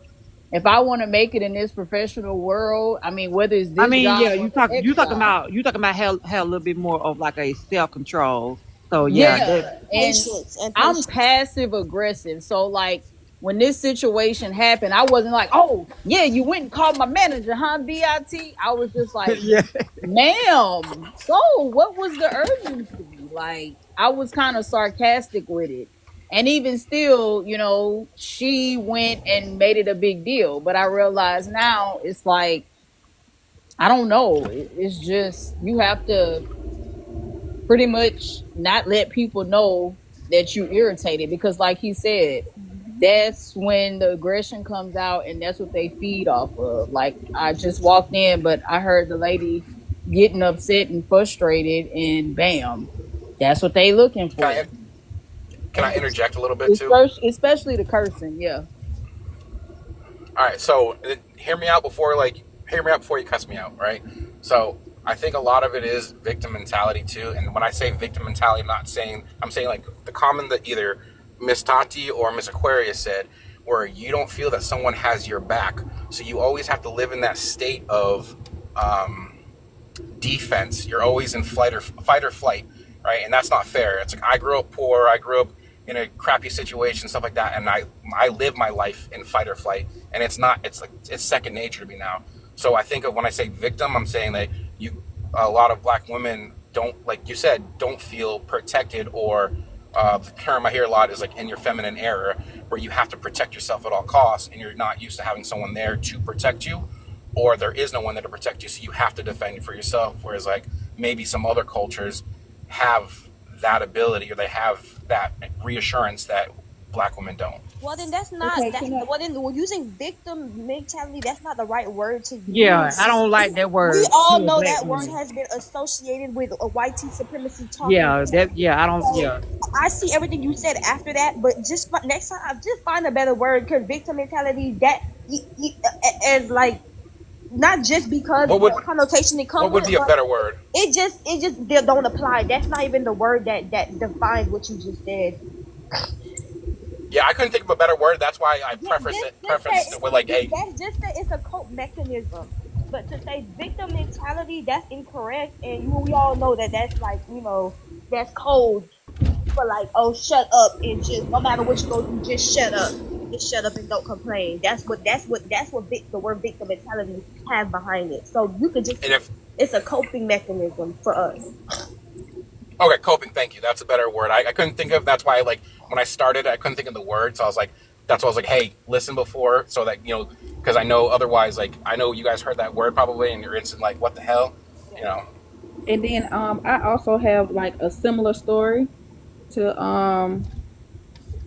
if I want to make it in this professional world, I mean, whether it's this I mean, job yeah, or you the talking next about job. have a little bit more of like a self-control. So yeah, Yeah, and Patience and I'm patience. passive aggressive. So like when this situation happened, I wasn't like, oh yeah, you went and called my manager, huh, BIT? I was just like, yeah. ma'am, so what was the urgency? Like I was kind of sarcastic with it. And even still, you know, she went and made it a big deal. But I realize now it's like, I don't know. It's just, you have to pretty much not let people know that you irritated. Because like he said, that's when the aggression comes out and that's what they feed off of. Like I just walked in, but I heard the lady getting upset and frustrated and bam, that's what they looking for. Can I interject a little bit too? Especially the cursing, yeah. All right, so hear me out before you cuss me out, right? So I think a lot of it is victim mentality too. And when I say victim mentality, I'm saying like the comment that either Miss Tati or Miss Aquarius said, where you don't feel that someone has your back. So you always have to live in that state of defense. You're always in fight or flight, right? And that's not fair. It's like I grew up poor. I grew up in a crappy situation, stuff like that, and I live my life in fight or flight, and it's second nature to me now. So I think of when I say victim, I'm saying that a lot of black women don't, like you said, don't feel protected, or the term I hear a lot is like in your feminine era, where you have to protect yourself at all costs, and you're not used to having someone there to protect you, or there is no one there to protect you, so you have to defend for yourself. Whereas like maybe some other cultures have that ability, or they have that reassurance that black women don't. Well, then that's not that. Well, then we're using victim mentality. That's not the right word to use. Yeah, I don't like that word. We all to a know black that word woman. has been associated with a white supremacy talk. Yeah, I don't. Yeah, I see everything you said after that, but just next time, I just find a better word, because victim mentality, that as like, not just because of the connotation it comes with. What would be a better word? It just they don't apply. That's not even the word that defines what you just said. Yeah, I couldn't think of a better word. That's why I preface it with like, hey, That's just that it's a cope mechanism. But to say victim mentality, that's incorrect. And we all know that that's like, that's code for like, oh, shut up and just no matter what you go do, just shut up. Just shut up and don't complain. That's what the word victim mentality has behind it. So you could just it's a coping mechanism for us. Okay, coping. Thank you. That's a better word. I couldn't think of. That's why, like, when I started, I couldn't think of the word. So I was like, that's why I was like, hey, listen before, so that because I know otherwise, like, I know you guys heard that word probably, and you're instant like, what the hell, And then I also have like a similar story to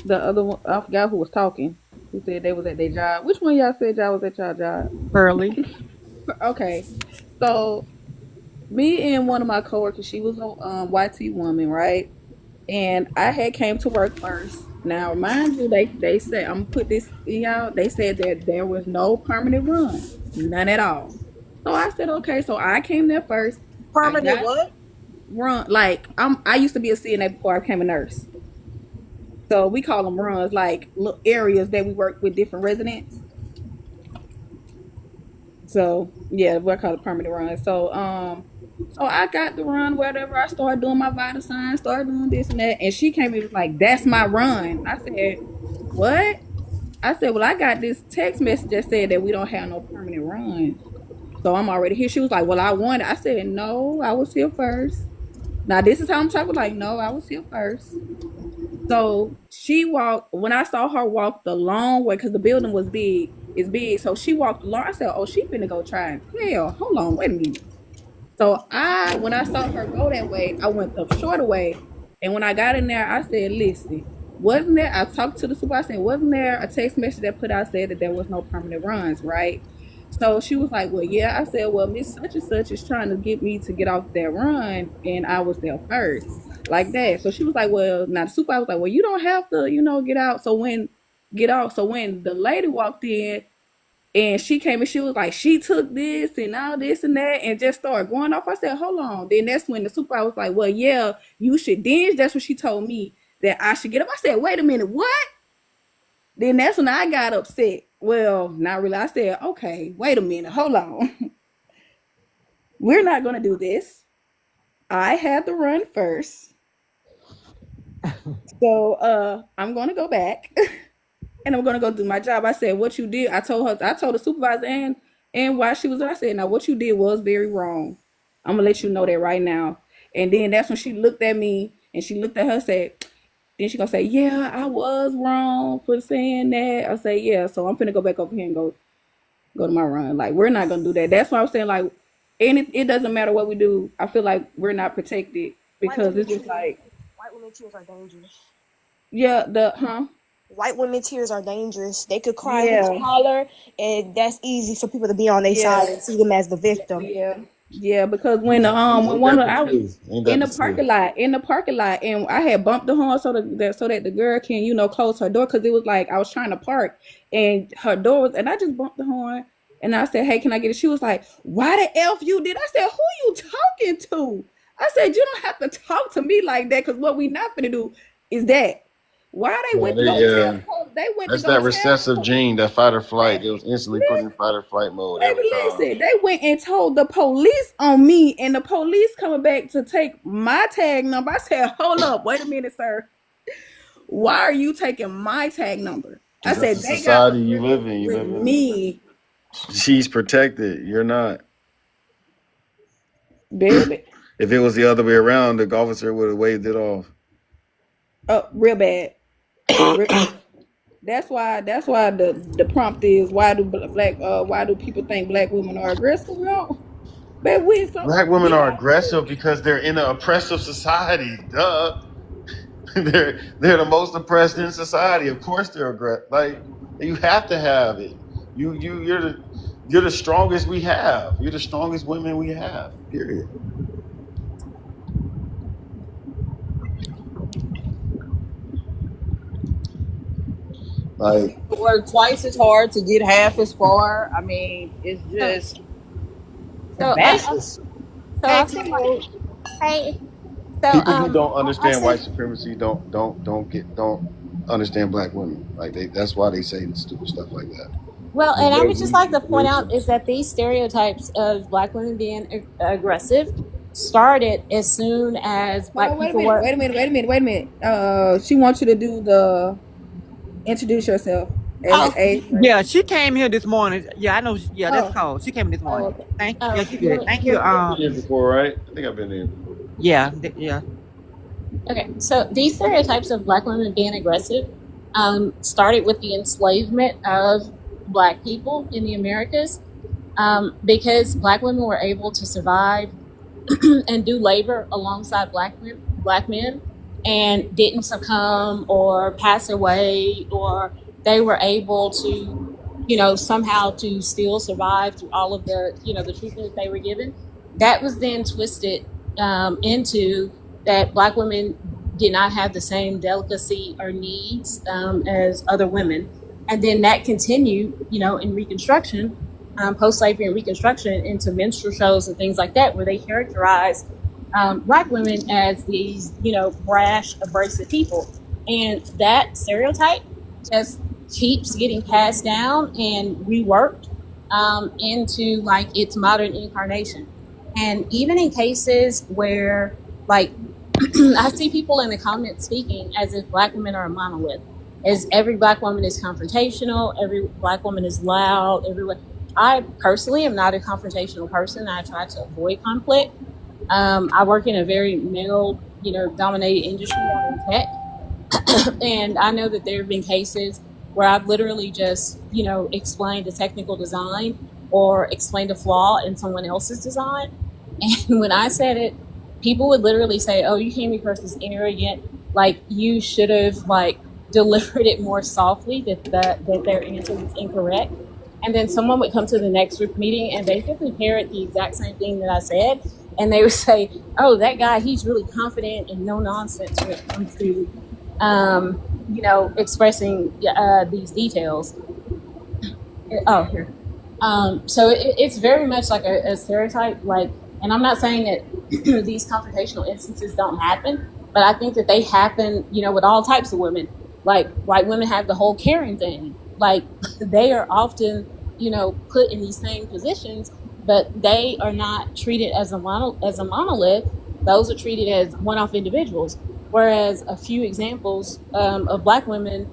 the other one. I forgot who was talking. Who said they was at their job? Which one of y'all said y'all was at y'all job? Pearly. Okay, so me and one of my coworkers, she was a YT woman, right? And I had came to work first. Now, mind you, they said, I'm gonna put this in y'all. They said that there was no permanent run, none at all. So I said, okay. So I came there first. Permanent what? Run, like I used to be a CNA before I became a nurse. So we call them runs, like little areas that we work with different residents. So yeah, we call it permanent run. So so I got the run, whatever. I started doing my vital signs, started doing this and that, and she came in and was like, "That's my run." I said, "What?" I said, "Well, I got this text message that said that we don't have no permanent runs, so I'm already here." She was like, "Well, I won it." I said, "No, I was here first." Now this is how I'm talking. Like, no, I was here first. So she walked. When I saw her walk the long way, because the building was big, it's big. So she walked along. I said, "Oh, she finna go try and hell. Hold on, wait a minute." So when I saw her go that way, I went the shorter way. And when I got in there, I said, "Listen, wasn't there?" I talked to the supervisor. I said, "Wasn't there a text message that put out said that there was no permanent runs, right?" So she was like, "Well, yeah." I said, "Well, Miss Such and Such is trying to get me to get off that run, and I was there first, like that." So she was like, "Well," now the supervisor was like, "Well, you don't have to, get out." So when the lady walked in, and she came and she was like, she took this and all this and that and just started going off. I said, hold on. Then that's when the supervisor was like, well, yeah, you should. Then that's when she told me that I should get up. I said, wait a minute, what? Then that's when I got upset. Well, not really. I said, okay, wait a minute, hold on. We're not going to do this. I had to run first. So I'm going to go back. And I'm gonna go do my job. I said, what you did, I told the supervisor and while she was there, I said, now what you did was very wrong. I'm gonna let you know that right now. And then that's when she looked at me and she looked at her, then she gonna say, yeah, I was wrong for saying that. I say, yeah, so I'm finna go back over here and go to my run. Like, we're not gonna do that. That's why I'm saying, like, and it doesn't matter what we do. I feel like we're not protected because it's just like white women tears are dangerous. Yeah, White women tears are dangerous. They could cry and holler, and that's easy for people to be on their side and see them as the victim. Yeah, because when one of I was in the parking lot, and I had bumped the horn so that the girl can close her door, because it was like I was trying to park and her door was, and I just bumped the horn and I said, hey, can I get it? She was like, why the F you did? I said, who you talking to? I said, you don't have to talk to me like that, because what we not gonna do is that. Why they went to go that's that recessive gene, that fight or flight. It was instantly put in fight or flight mode. Listen, they went and told the police on me, and the police coming back to take my tag number. I said, hold up, wait a minute, sir. Why are you taking my tag number? I said, the society you live in. You live in me. She's protected. You're not. Baby. If it was the other way around, the officer would have waved it off. Oh, real bad. That's why the prompt is, why do people think black women are aggressive? No, black women are aggressive because they're in an oppressive society. Duh. they're the most oppressed in society. Of course they're aggressive. Like, you have to have it. You're the strongest we have. You're the strongest women we have. Period. Like, work twice as hard to get half as far. I mean, it's just people who don't understand white supremacy don't understand black women. Like that's why they say stupid stuff like that. Well, It's and I very would just like to very point out simple. is that these stereotypes of black women being aggressive started as soon as black Oh, wait a people minute, were. wait a minute. She wants you to do the introduce yourself. Yeah, she came here this morning. Yeah, I know. Yeah, that's Oh, cold. She came this morning. okay. Thank Oh, yeah, she good. you're, Thank you. you're, I've been here before, right? I think I've been here before. Yeah, yeah. Okay, so these stereotypes of black women being aggressive started with the enslavement of black people in the Americas, because black women were able to survive and do labor alongside black men and didn't succumb or pass away, or they were able to, somehow to still survive through all of the, the treatment they were given. That was then twisted into that black women did not have the same delicacy or needs as other women. And then that continued, in Reconstruction, post-slavery and Reconstruction, into minstrel shows and things like that, where they characterized black women as these, brash, abrasive people. And that stereotype just keeps getting passed down and reworked into like its modern incarnation. And even in cases where, like, I see people in the comments speaking as if black women are a monolith, as every black woman is confrontational, every black woman is loud, I personally am not a confrontational person. I try to avoid conflict. I work in a very male, dominated industry in tech. And I know that there have been cases where I've literally just, explained a technical design or explained a flaw in someone else's design. And when I said it, people would literally say, "Oh, you came across as arrogant. Like, you should have delivered it more softly, that their answer was incorrect." And then someone would come to the next group meeting and basically parrot the exact same thing that I said. And they would say, "Oh, that guy, he's really confident and no nonsense when it comes to, expressing these details." Oh, here. So it's very much like a stereotype. And I'm not saying that these confrontational instances don't happen, but I think that they happen, with all types of women. Like, white women have the whole Karen thing. Like, they are often, put in these same positions, but they are not treated as a monolith. Those are treated as one-off individuals. Whereas a few examples of black women,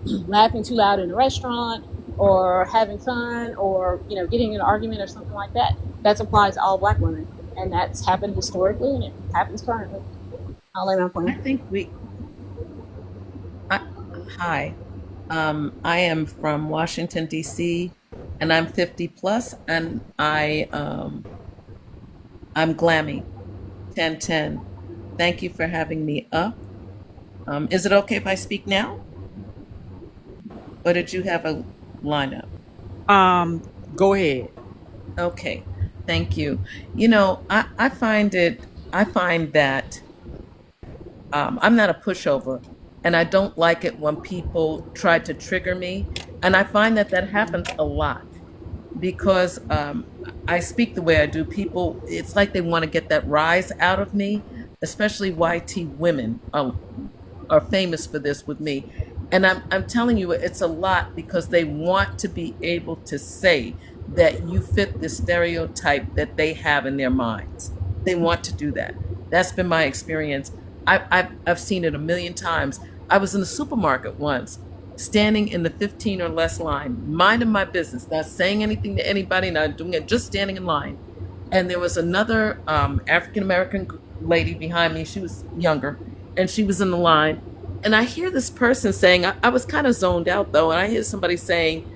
laughing too loud in a restaurant, or having fun, or getting in an argument or something like that, that's applied to all black women, and that's happened historically, and it happens currently. I'll lay my I point. think hi. I am from Washington, D.C., and I'm 50 plus, and I'm Glammy 1010. Thank you for having me up. Is it okay if I speak now? Or did you have a lineup? Go ahead. Okay, thank you. I find that I'm not a pushover, and I don't like it when people try to trigger me. And I find that happens a lot because I speak the way I do. People, it's like they want to get that rise out of me, especially YT women are famous for this with me. And I'm telling you, it's a lot because they want to be able to say that you fit the stereotype that they have in their minds. They want to do that. That's been my experience. I've seen it a million times. I was in the supermarket once, standing in the 15 or less line, minding my business, not saying anything to anybody, not doing it, just standing in line. And there was another African-American lady behind me. She was younger, and she was in the line. And I hear this person saying, I was kind of zoned out though, and I hear somebody saying,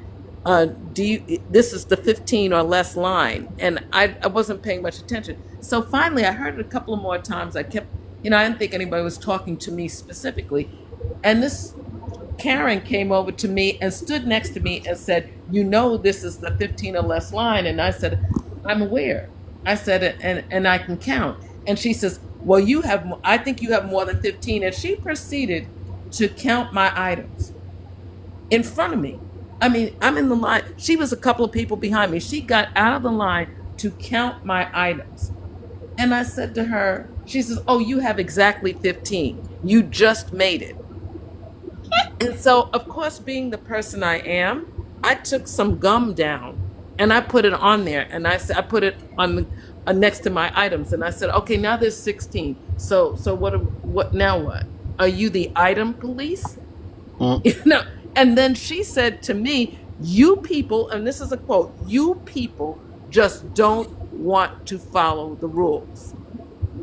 this is the 15 or less line. And I wasn't paying much attention. So finally I heard it a couple of more times. I kept, I didn't think anybody was talking to me specifically. And this Karen came over to me and stood next to me and said, this is the 15 or less line. And I said, I'm aware. I said, and I can count. And she says, well, I think you have more than 15. And she proceeded to count my items in front of me. I mean, I'm in the line. She was a couple of people behind me. She got out of the line to count my items. And I said to her, she says, oh, you have exactly 15. You just made it. And so, of course, being the person I am, I took some gum down and I put it on there, and I said I put it on the, next to my items, and I said, okay, now there's 16. So what now? What are you, the item police? You know? And then she said to me, "You people," and this is a quote, "You people just don't want to follow the rules."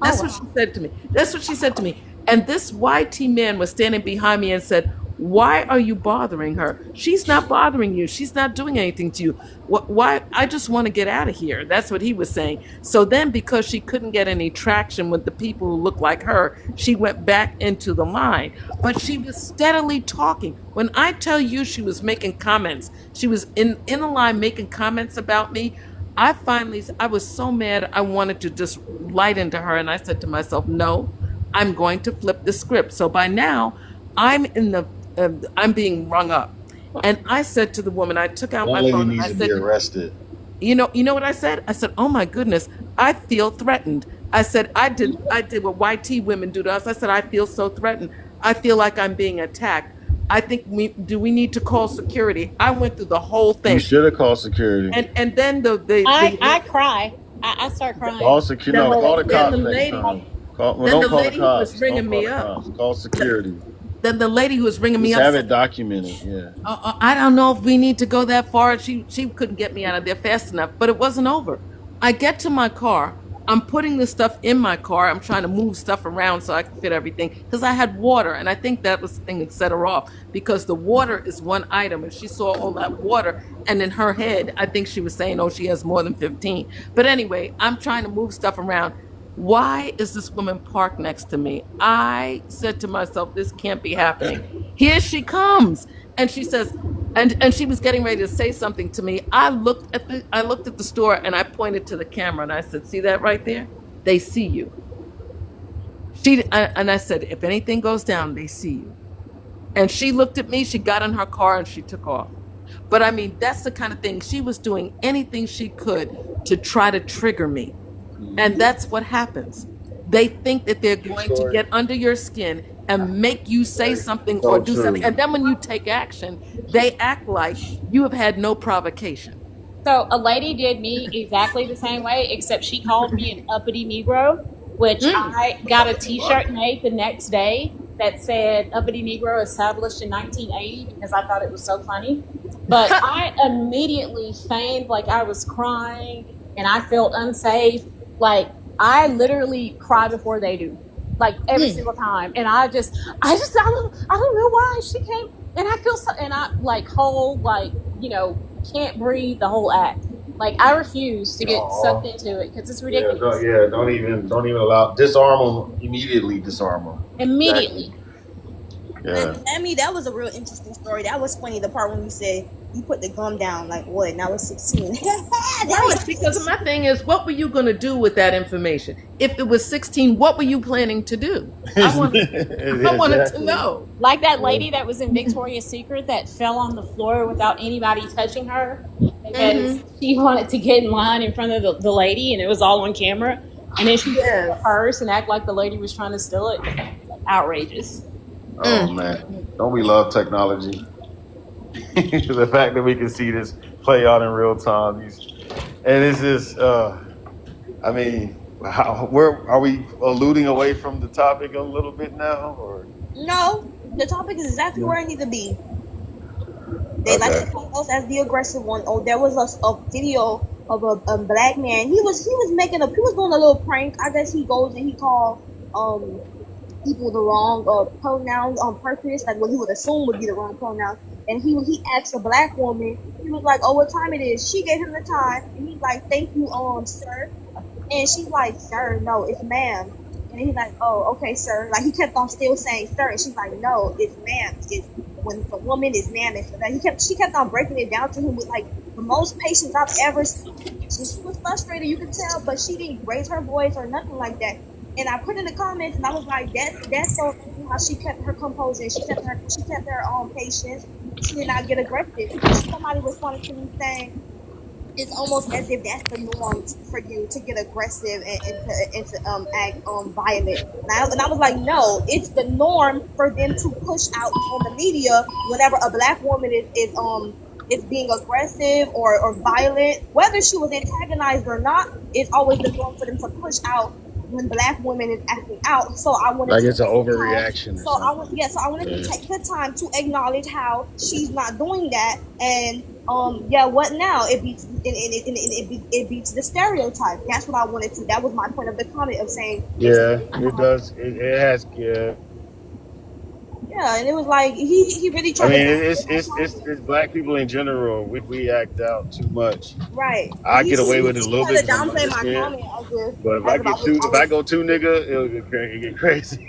That's what she said to me. That's what she said to me. And this YT man was standing behind me and said, "Why are you bothering her? She's not bothering you. She's not doing anything to you. Why? I just want to get out of here." That's what he was saying. So then, because she couldn't get any traction with the people who looked like her, she went back into the line. But she was steadily talking. When I tell you she was making comments, she was in the line making comments about me. I was so mad, I wanted to just light into her. And I said to myself, no, I'm going to flip the script. So by now, I'm being rung up. And I said to the woman, I took out That my lady phone. needs I to said, be arrested. you know what I said? I said, oh my goodness, I feel threatened. I said, I did what YT women do to us. I said, I feel so threatened. I feel like I'm being attacked. I think we need to call security. I went through the whole thing. You should have called security. And then I cry. I start crying. Call security. No, call the cops then the next lady- time. Don't then call the the lady who was cops. ringing Don't me call the up. cops. Call security. Then the lady who was ringing me Just up have said, it documented. Yeah. I don't know if we need to go that far. She couldn't get me out of there fast enough, but it wasn't over. I get to my car. I'm putting the stuff in my car. I'm trying to move stuff around so I can fit everything because I had water, and I think that was the thing that set her off, because the water is one item, and she saw all that water, and in her head, I think she was saying, oh, she has more than 15. But anyway, I'm trying to move stuff around. Why is this woman parked next to me? I said to myself, this can't be happening. Here she comes. And she says, and she was getting ready to say something to me. I looked at the store and I pointed to the camera and I said, see that right there? They see you. And I said, if anything goes down, they see you. And she looked at me, she got in her car and she took off. But I mean, that's the kind of thing. She was doing anything she could to try to trigger me. And that's what happens. They think that they're going to get under your skin and make you say something or do something. And then when you take action, they act like you have had no provocation. So a lady did me exactly the same way, except she called me an uppity Negro, which I got a t-shirt made the next day that said uppity Negro established in 1980 because I thought it was so funny. But I immediately feigned like I was crying and I felt unsafe. Like I literally cry before they do, like every single time. And I don't know why she came. And I feel so, and I like can't breathe the whole act. Like I refuse to get sucked into it because it's ridiculous. Don't even allow. Disarm them immediately. Disarm them immediately. Yeah. I mean, that was a real interesting story. That was funny. The part when you said you put the gum down, like what? And I was 16. Because my thing is, what were you going to do with that information? If it was 16, what were you planning to do? I wanted to know. Like that lady that was in Victoria's Secret that fell on the floor without anybody touching her because she wanted to get in line in front of the lady, and it was all on camera. And then she took the purse and act like the lady was trying to steal it. Outrageous. Oh man, don't we love technology? The fact that we can see this play out in real time, and it's just, I mean, where are we alluding away from the topic a little bit now, or? No, the topic is exactly where it needs to be. They like to call us as the aggressive one. Oh, there was a video of a black man. He was doing a little prank. I guess he goes and he called people the wrong pronouns on purpose, like what he would assume would be the wrong pronouns. And he asked a black woman, he was like, oh, what time it is? She gave him the time, and he's like, thank you, sir. And she's like, sir, no, it's ma'am. And he's like, oh, okay, sir. Like he kept on still saying sir, and she's like, no, it's ma'am. It's when it's a woman, it's ma'am. And so that she kept on breaking it down to him with like the most patience I've ever seen. She was frustrated, you could tell, but she didn't raise her voice or nothing like that. And I put in the comments, and I was like, "That's so how she kept her composure. She kept her patience. She did not get aggressive." Somebody responded to me saying, it's almost as if that's the norm for you to get aggressive and to act violent. And I was like, no, it's the norm for them to push out on the media whenever a black woman is being aggressive or violent, whether she was antagonized or not. It's always the norm for them to push out when black women is acting out. So I wanted Like to it's an take the time. overreaction or So I something. wanted to take the time to acknowledge how she's not doing that, and yeah, what now? It beats the stereotype. That's what I wanted to. That was my point of the comment of saying Yeah, it does. It has. Yeah. yeah, and it was like he really I tried mean, to it's black people in general. We act out too much. right. I He get away with it a little tried bit to because I'm downplay light my skinned. comment But if I go too nigga, it get crazy.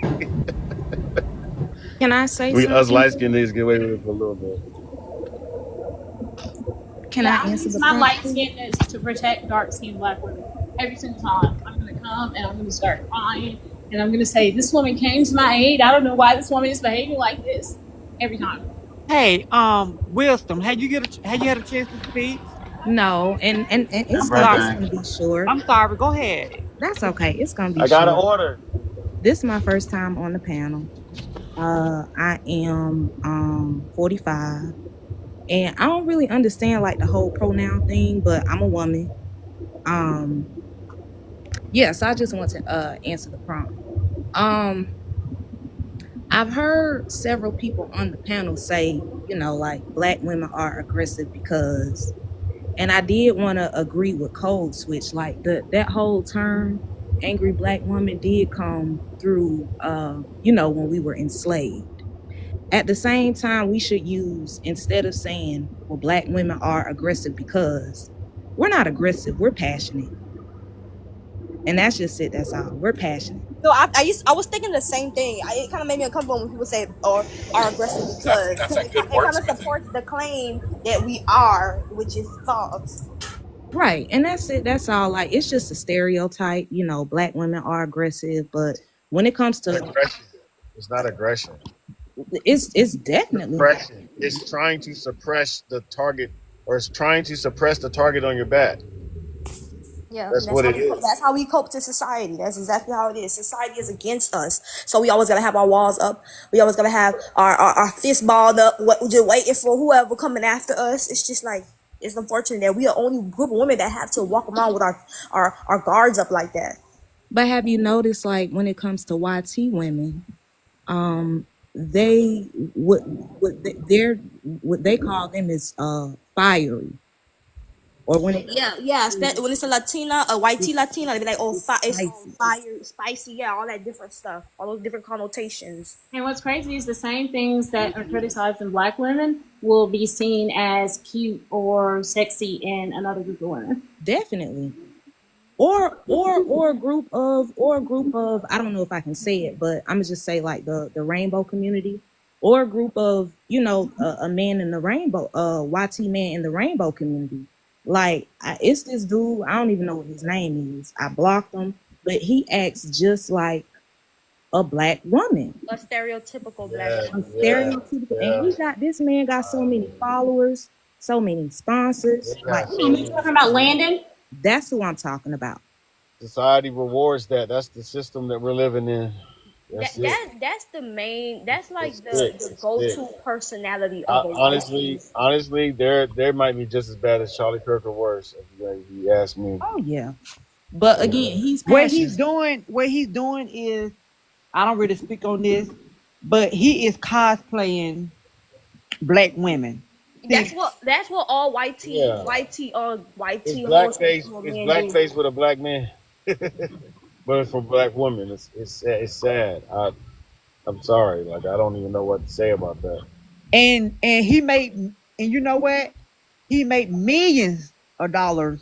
Can I say We us something? light skinned niggas get away with it for a little bit. Can Yeah, I I answer use the my light question? skinness to protect dark skinned black women. Every single time I'm gonna come and I'm gonna start crying and I'm gonna say, this woman came to my aid. I don't know why this woman is behaving like this. Every time. Hey, Wisdom, had you had a chance to speak? No, and it's Right gonna back. be short. I'm sorry. Go ahead. That's okay. It's gonna be I got an short. order. This is my first time on the panel. I am 45, and I don't really understand like the whole pronoun thing, but I'm a woman. Yes, I just want to answer the prompt. I've heard several people on the panel say, you know, like black women are aggressive because, and I did want to agree with Code Switch, like that whole term, angry black woman, did come through, you know, when we were enslaved. At the same time, we should use, instead of saying, well, black women are aggressive because, we're not aggressive, we're passionate. And that's just it, that's all. We're passionate. So I was thinking the same thing. It kind of made me uncomfortable when people say or are aggressive because That's a it good kind word of switching. supports the claim that we are, which is false. Right, and that's it, that's all. Like, it's just a stereotype, you know, black women are aggressive, but when it comes to, Aggression. It's not aggression. it's definitely not. Suppression. It's trying to suppress the target, or it's trying to suppress the target on your back. Yeah, That's what it is. That's how we cope to society. That's exactly how it is. Society is against us, so we always gotta have our walls up. We always gotta have our fist balled up, just waiting for whoever coming after us. It's just like it's unfortunate that we are the only group of women that have to walk around with our guards up like that. But have you noticed, like, when it comes to YT women, they what they call them is fiery, or when it Yeah. When it's a Latina, a white Latina, they be like, oh, it's spicy. fire, spicy, yeah, all that different stuff, all those different connotations. And what's crazy is the same things that are criticized in black women will be seen as cute or sexy in another group of women. Definitely. Or a group of I don't know if I can say it, but I'm gonna just say like the rainbow community, or a group of, you know, a man in the rainbow, YT man in the rainbow community. Like, it's this dude, I don't even know what his name is. I blocked him, but he acts just like a black woman. A stereotypical black woman. Stereotypical, and this man got so many followers, so many sponsors. Like, You talking about Landon? that's who I'm talking about. Society rewards that. That's the system that we're living in. That's it. That's the main. That's like It's thick. the It's go-to thick. personality of a Honestly, they might be just as bad as Charlie Kirk or worse, if you ask me. Oh yeah, but again, he's What passionate. he's doing is, I don't really speak on this, but he is cosplaying black women. That's what all YT Yeah. YT It's blackface with a black man, but it's for black women. It's sad. I'm sorry. Like, I don't even know what to say about that. And he made, and you know what? He made millions of dollars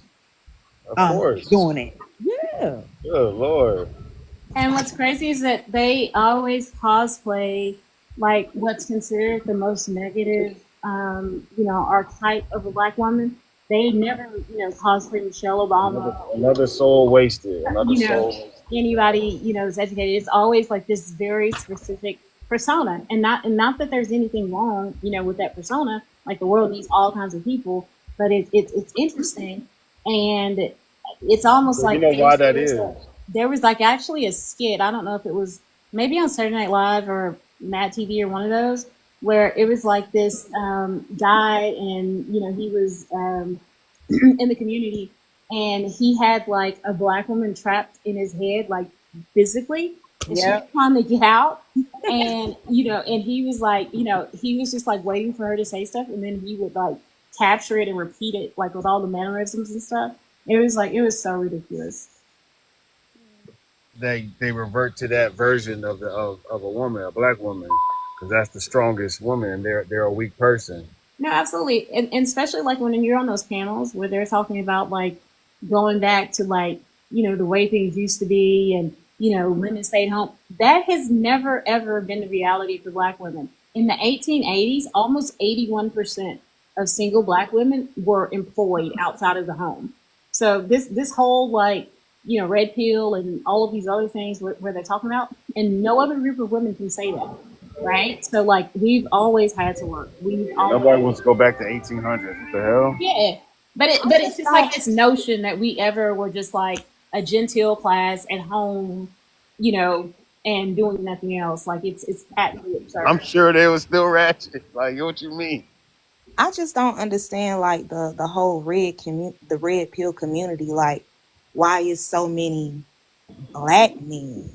Of course. doing it. Yeah. Good Lord. And what's crazy is that they always cosplay like what's considered the most negative, archetype of a black woman. They never, cosplay Michelle Obama. Another soul wasted. Anybody, is educated. It's always like this very specific persona, and not that there's anything wrong, with that persona. Like, the world needs all kinds of people, but it's interesting And it's almost So you like know why that is. there was like actually a skit. I don't know if it was maybe on Saturday Night Live or Mad TV or one of those, where it was like this guy, and he was in the community, and he had like a black woman trapped in his head, like physically, and she was Yep. trying to get out. And and he was like, he was just like waiting for her to say stuff, and then he would like capture it and repeat it like with all the mannerisms and stuff. It was so ridiculous. They revert to that version of a woman, a black woman, because that's the strongest woman, and they're a weak person. No, absolutely. And especially like when you're on those panels where they're talking about like going back to like, the way things used to be, and, women stayed home. That has never, ever been the reality for black women. In the 1880s, almost 81% of single black women were employed outside of the home. So this whole like, red pill and all of these other things where they're talking about, and no other group of women can say that. Right? So like we've always had to work. Nobody wants to go back to 1800s. What the hell? Yeah. But it's just like this notion that we ever were just like a genteel class at home, and doing nothing else. Like it's patently absurd. I'm sure they was still ratchet. Like, what you mean? I just don't understand like the whole the red pill community. Like, why is so many black men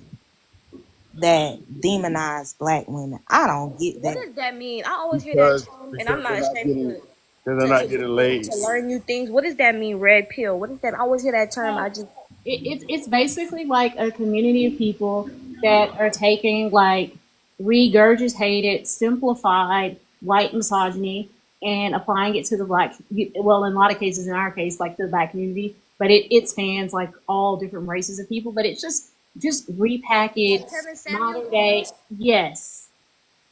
that demonize black women? I don't get What that. does that mean? I always hear that term, and I'm not ashamed Because they're not getting laid. to learn new things. What does that mean, red pill? What is that? I always hear that term. It's basically like a community of people that are taking like regurgitated, simplified white misogyny and applying it to the black. Well, in a lot of cases, in our case, like the black community, but it spans like all different races of people. But it's just repackaged modern day. Yes.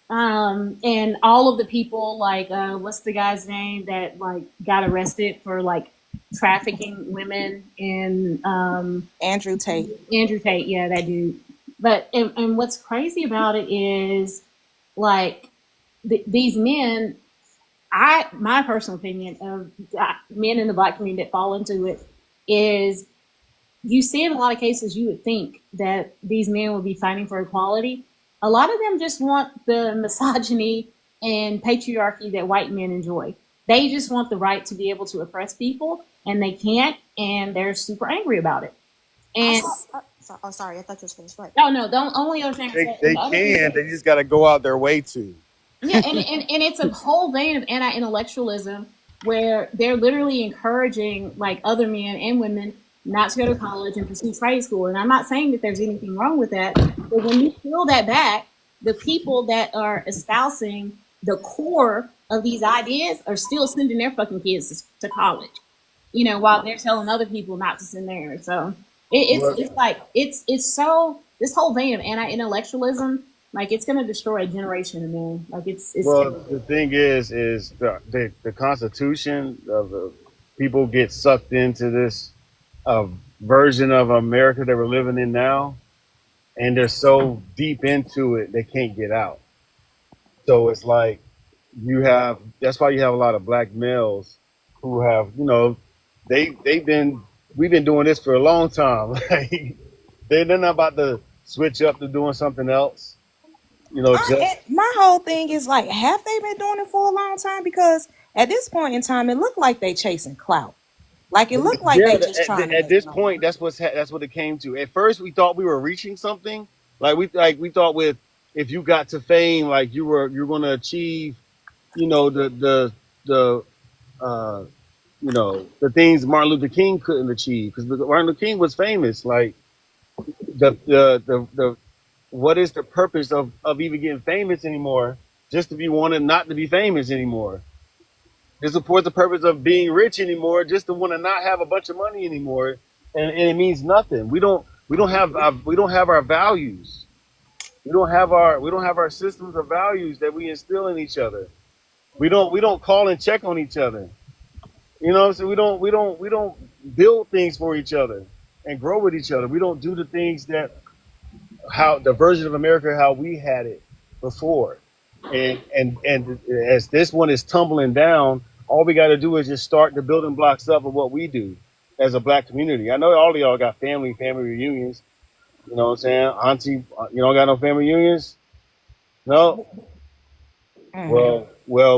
And all of the people like what's the guy's name that like got arrested for like trafficking women in Andrew Tate. Yeah, that dude. But and what's crazy about it is like these men, my personal opinion of men in the black community that fall into it is, you see in a lot of cases you would think that these men would be fighting for equality. A lot of them just want the misogyny and patriarchy that white men enjoy. They just want the right to be able to oppress people, and they can't, and they're super angry about it. And sorry, I thought you was finished. Right. no, the only other thing They can. They just got to go out their way to. Yeah, and it's a whole vein of anti-intellectualism where they're literally encouraging like other men and women not to go to college and pursue trade school. And I'm not saying that there's anything wrong with that, but when you peel that back, the people that are espousing the core of these ideas are still sending their fucking kids to college, while they're telling other people not to send theirs. So it's so, this whole vein of anti-intellectualism, like it's going to destroy a generation of men. Like it's Well, the thing is the Constitution of the people get sucked into this version of America that we're living in now, and they're so deep into it they can't get out. So it's like that's why you have a lot of black males who have, we've been doing this for a long time. Like they're not about to switch up to doing something else. My whole thing is like, have they been doing it for a long time? Because at this point in time, it looked like they chasing clout. Like it looked like they just trying to. At this point, that's what it came to. At first, we thought we were reaching something. We thought with, if you got to fame, like you're going to achieve, the things Martin Luther King couldn't achieve, because Martin Luther King was famous. Like the what is the purpose of even getting famous anymore? Just to be wanted not to be famous anymore. It supports the purpose of being rich anymore, just to want to not have a bunch of money anymore, and it means nothing. We don't have our values. We don't have our systems of values that we instill in each other. We don't call and check on each other. So we don't build things for each other and grow with each other. We don't do the things how the version of America how we had it before. And as this one is tumbling down, all we got to do is just start the building blocks up of what we do. as a black community. I know all of y'all got family reunions. You know what I'm saying? Auntie, you don't got no family reunions? No? Well,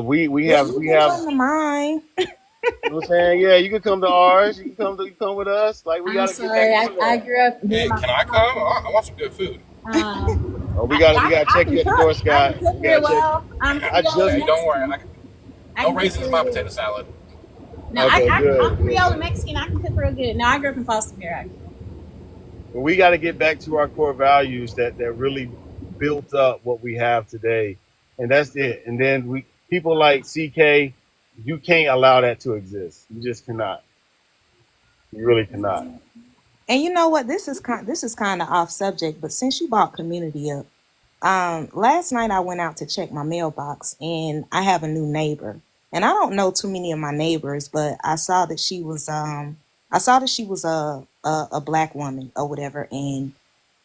we Well, have, you can come to mine. you know what I'm saying? Yeah, you can come to ours. You can come with us. Like, we I'm got to get sorry. back to I that. grew up. Hey, can I come? I want some good food. Oh, we got to check you at the door, Scott. I can cook We very got to check. well. I just, Hey, don't worry. No can raisins in cook my real potato good. salad. No, Okay, good. I'm Creole and Mexican. I can cook real good. No, I grew up in foster care, actually. But we got to get back to our core values that really built up what we have today, and that's it. And then people like CK, you can't allow that to exist. You just cannot. You really cannot. And you know what? This is kind of off subject, but since you brought community up, last night I went out to check my mailbox, and I have a new neighbor, and I don't know too many of my neighbors, but I saw that she was a black woman or whatever, and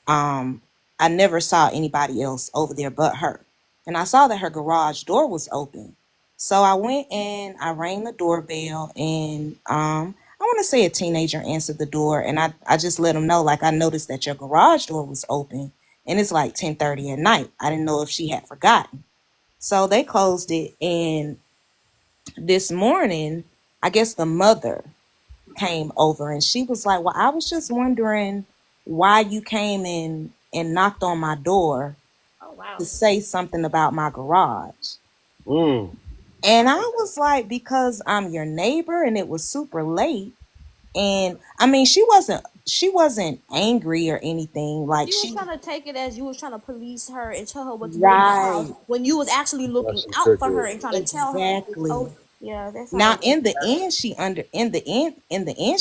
I never saw anybody else over there but her, and I saw that her garage door was open, so I went and I rang the doorbell, and I want to say a teenager answered the door, and I just let him know, like, I noticed that your garage door was open, and it's like 10:30 at night. I didn't know if she had forgotten. So they closed it, and this morning, I guess the mother came over, and she was like, well, I was just wondering why you came in and knocked on my door to say something about my garage. And I was like, because I'm your neighbor and it was super late. And I mean, she wasn't angry or anything. Like, She was trying to take it as you was trying to police her and tell her what to do in the right. house when you was actually looking That's out for ridiculous. her and trying to tell her. Exactly. Oh, yeah, that's Now how in the end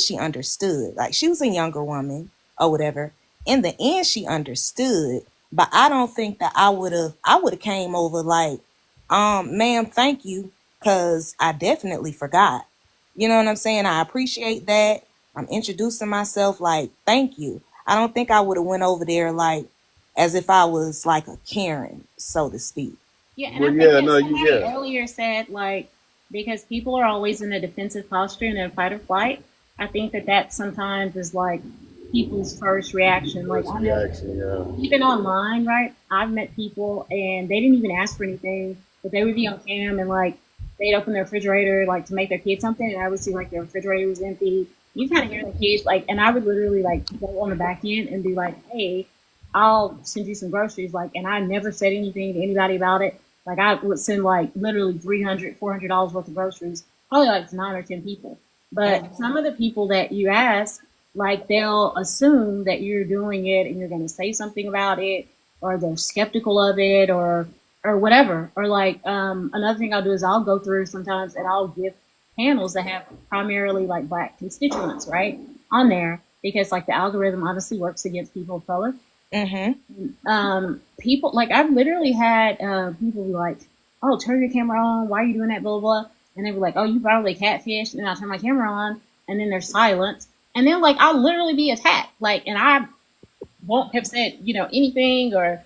she understood. Like, she was a younger woman or whatever. In the end she understood, but I don't think that I would have came over like, ma'am, thank you, because I definitely forgot. You know what I'm saying? I appreciate that. I'm introducing myself, like, thank you. I don't think I would have went over there like as if I was like a Karen, so to speak. Yeah, and Well, I think yeah, that no, somebody yeah. earlier said, like, because people are always in a defensive posture and in fight or flight, I think that sometimes is like people's first reaction. Like, I know, Reaction, yeah. even online, right? I've met people and they didn't even ask for anything, but they would be on cam and like they'd open their refrigerator like to make their kids something, and I would see like their refrigerator was empty. You kind of hear the kids like, and I would literally like go on the back end and be like, hey, I'll send you some groceries. Like, and I never said anything to anybody about it. Like, I would send like literally $300, $400 worth of groceries, probably like to 9 or 10 people. But some of the people that you ask, like, they'll assume that you're doing it and you're going to say something about it, or they're skeptical of it, or whatever. Or like, another thing I'll do is I'll go through sometimes and I'll give panels that have primarily like Black constituents, right, on there, because like the algorithm honestly works against people of color. People, like, I've literally had people be like, oh, turn your camera on, why are you doing that, blah, blah, blah. And they were like, oh, you probably catfish. And I'll turn my camera on, and then there's silence. And then, like, I'll literally be attacked. Like, and I won't have said, you know, anything, or,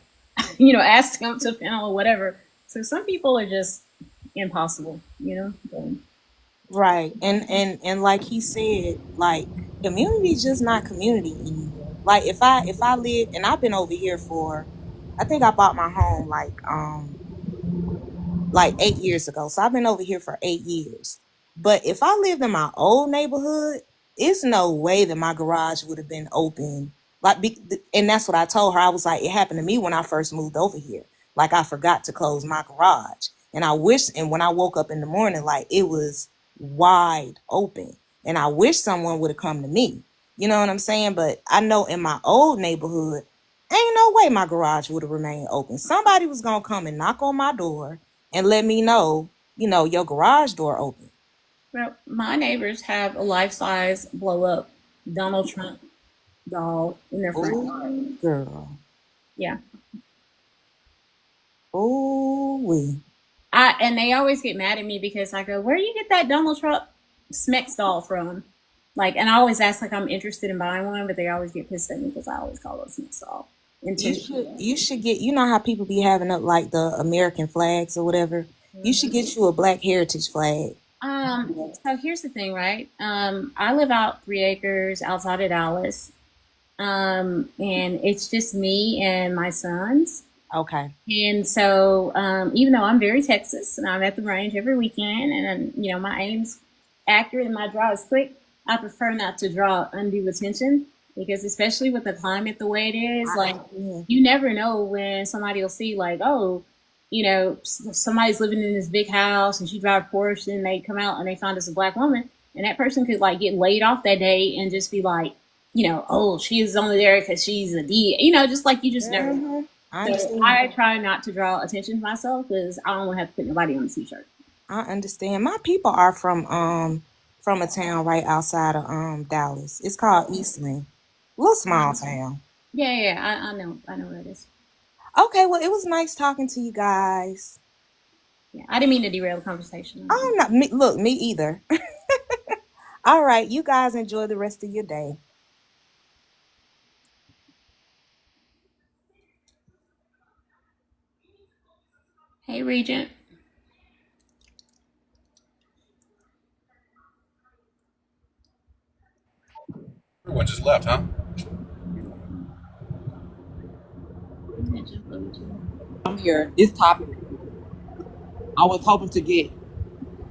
you know, asked them to panel or whatever. So some people are just impossible, you know? So. Right. And like he said, like, community is just not community anymore. Like, if I live, and I've been over here for, I think I bought my home like 8 years ago. So I've been over here for 8 years. But if I lived in my old neighborhood, it's no way that my garage would have been open. Like, and that's what I told her. I was like, it happened to me when I first moved over here. Like, I forgot to close my garage. And when I woke up in the morning, like, it was wide open. And I wish someone would have come to me. You know what I'm saying? But I know in my old neighborhood, ain't no way my garage would have remained open. Somebody was going to come and knock on my door and let me know, you know, your garage door open. Well, my neighbors have a life-size blow-up Donald Trump doll in their front yard. Girl. Yeah. Ooh-wee. And they always get mad at me because I go, where do you get that Donald Trump Smex doll from? Like, and I always ask like I'm interested in buying one, but they always get pissed at me because I always call it Smex doll. You should get, you know how people be having up like the American flags or whatever? You should get you a Black heritage flag. So here's the thing, right? I live out 3 acres outside of Dallas. And it's just me and my sons. Okay. And so, even though I'm very Texas and I'm at the range every weekend and, my aim's accurate and my draw is quick, I prefer not to draw undue attention because especially with the climate the way it is, you never know when somebody will see like, oh, somebody's living in this big house and she drives Porsche and they come out and they find us a black woman and that person could like get laid off that day and just be like, oh, she is only there because she's a D, just like you just never know. I try not to draw attention to myself because I don't want to have to put nobody on the t-shirt. I understand. My people are from a town right outside of Dallas. It's called Eastland. Little small town. Yeah, I know where it is. Okay, well, it was nice talking to you guys. Yeah, I didn't mean to derail the conversation. Oh, no, me either. All right, you guys enjoy the rest of your day. Hey, Regent. Everyone just left, huh? I'm here. This topic, I was hoping to get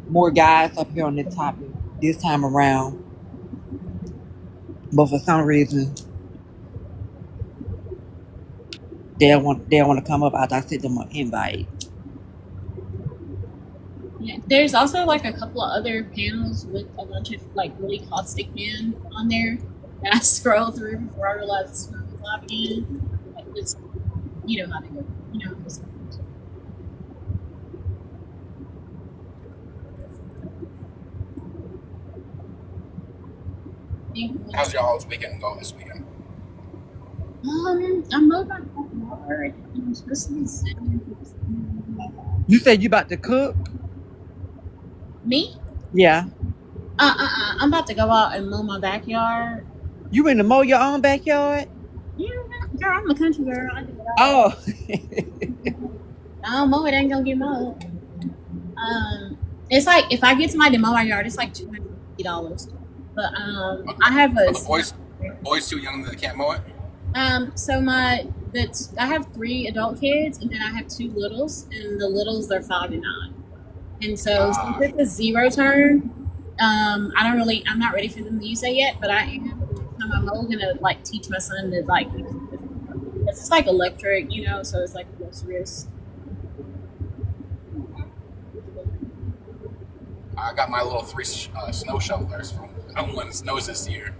more guys up here on this topic this time around, but for some reason they don't want to come up after I sent them an invite. Yeah, there's also like a couple of other panels with a bunch of like really caustic men on there that I scroll through before I realize it's not live again. Like, it's, you know how they go. How's y'all's weekend go this weekend? I'm moving my front yard. I'm supposed to be sitting. You said you about to cook? Me? Yeah. I'm about to go out and mow my backyard. You in to mow your own backyard? Yeah, girl, I'm a country girl. I do it all. Oh. I don't mow it, ain't gonna get mowed. It's like if I get somebody to mow my yard, it's like $250. But I have a boys too young that they can't mow it. So I have 3 adult kids and then I have 2 littles, and the littles are 5 and 9. And so since it's a 0 turn, I'm not ready for them to use that yet, but I am. I'm gonna like teach my son to like, it's just like electric, so it's like less risk. I got my little 3 snow shovelers from when it snows this year.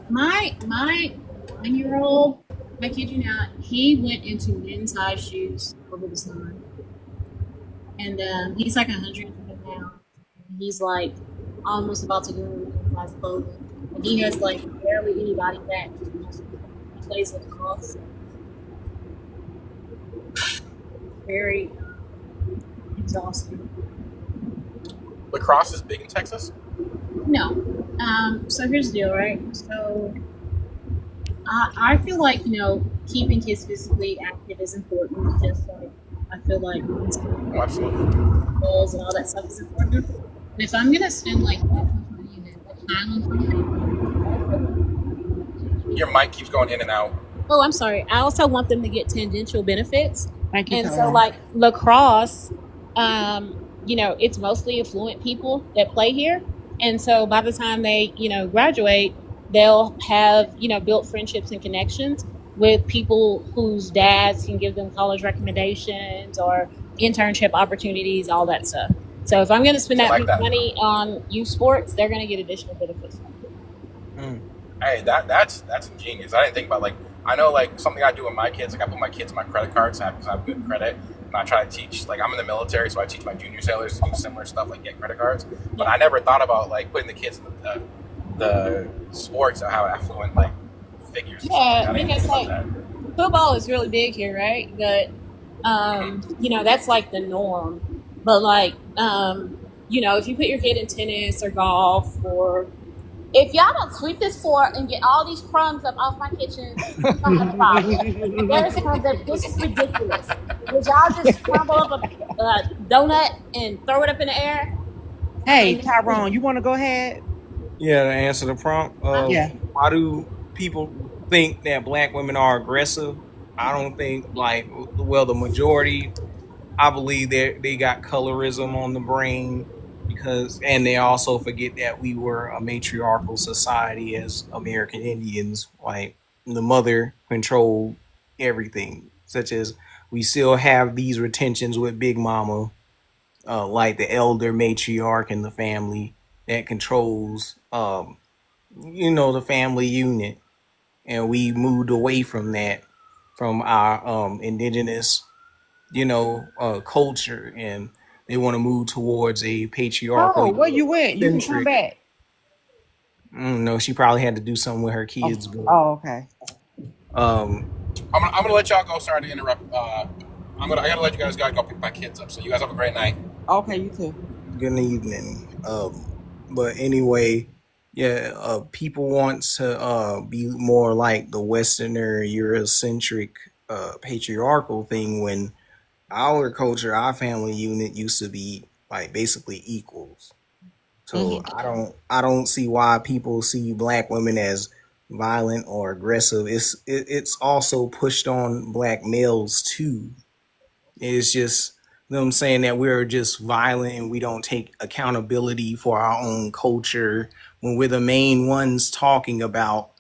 My 1-year-old, I kid you not, he went into men's high shoes over the summer. And he's like 100 now. He's like almost about to go into men's clothing. And he has like barely any body fat. He plays lacrosse. Very exhausting. Lacrosse is big in Texas? No. So here's the deal, right? So I feel like, keeping kids physically active is important. Just like I feel like goals and all that stuff is important. But if I'm gonna spend like that much money and time on something, your mic keeps going in and out. Oh, I'm sorry. I also want them to get tangential benefits. Thank you. And so like lacrosse, it's mostly affluent people that play here. And so by the time they, graduate, they'll have, built friendships and connections with people whose dads can give them college recommendations or internship opportunities, all that stuff. So if I'm going to spend that money on youth sports, they're going to get additional benefits. Hey, that's ingenious. I didn't think about I know something I do with my kids. I put my kids on my credit cards because I have good credit, and I try to teach. I'm in the military, so I teach my junior sailors to do similar stuff like get credit cards. But I never thought about putting the kids in the sports or how affluent figures. Yeah, because football is really big here, right? But that's the norm. But if you put your kid in tennis or golf, or if y'all don't sweep this floor and get all these crumbs up off my kitchen, this is ridiculous. Would y'all just crumble up a donut and throw it up in the air? Hey, Tyrone, you want to go ahead? Yeah, to answer the prompt, Yeah. why do people think that black women are aggressive? I don't think well, the majority, I believe they got colorism on the brain and they also forget that we were a matriarchal society as American Indians. Like the mother controlled everything, such as we still have these retentions with Big Mama, like the elder matriarch in the family that controls, the family unit, and we moved away from that, from our indigenous, culture, and they want to move towards a patriarchal Oh, where you went? You can come centric. back. No, she probably had to do something with her Oh, kids, but okay. um, I'm gonna let y'all go. Sorry to interrupt. I gotta let you guys go pick my kids up. So you guys have a great night. Okay, you too. good evening. But anyway, yeah, people want to be more like the Westerner, Eurocentric, patriarchal thing when our culture, our family unit used to be like basically equals. So I don't see why people see black women as violent or aggressive. It's also pushed on black males too. It's just them saying that we're just violent and we don't take accountability for our own culture when we're the main ones talking about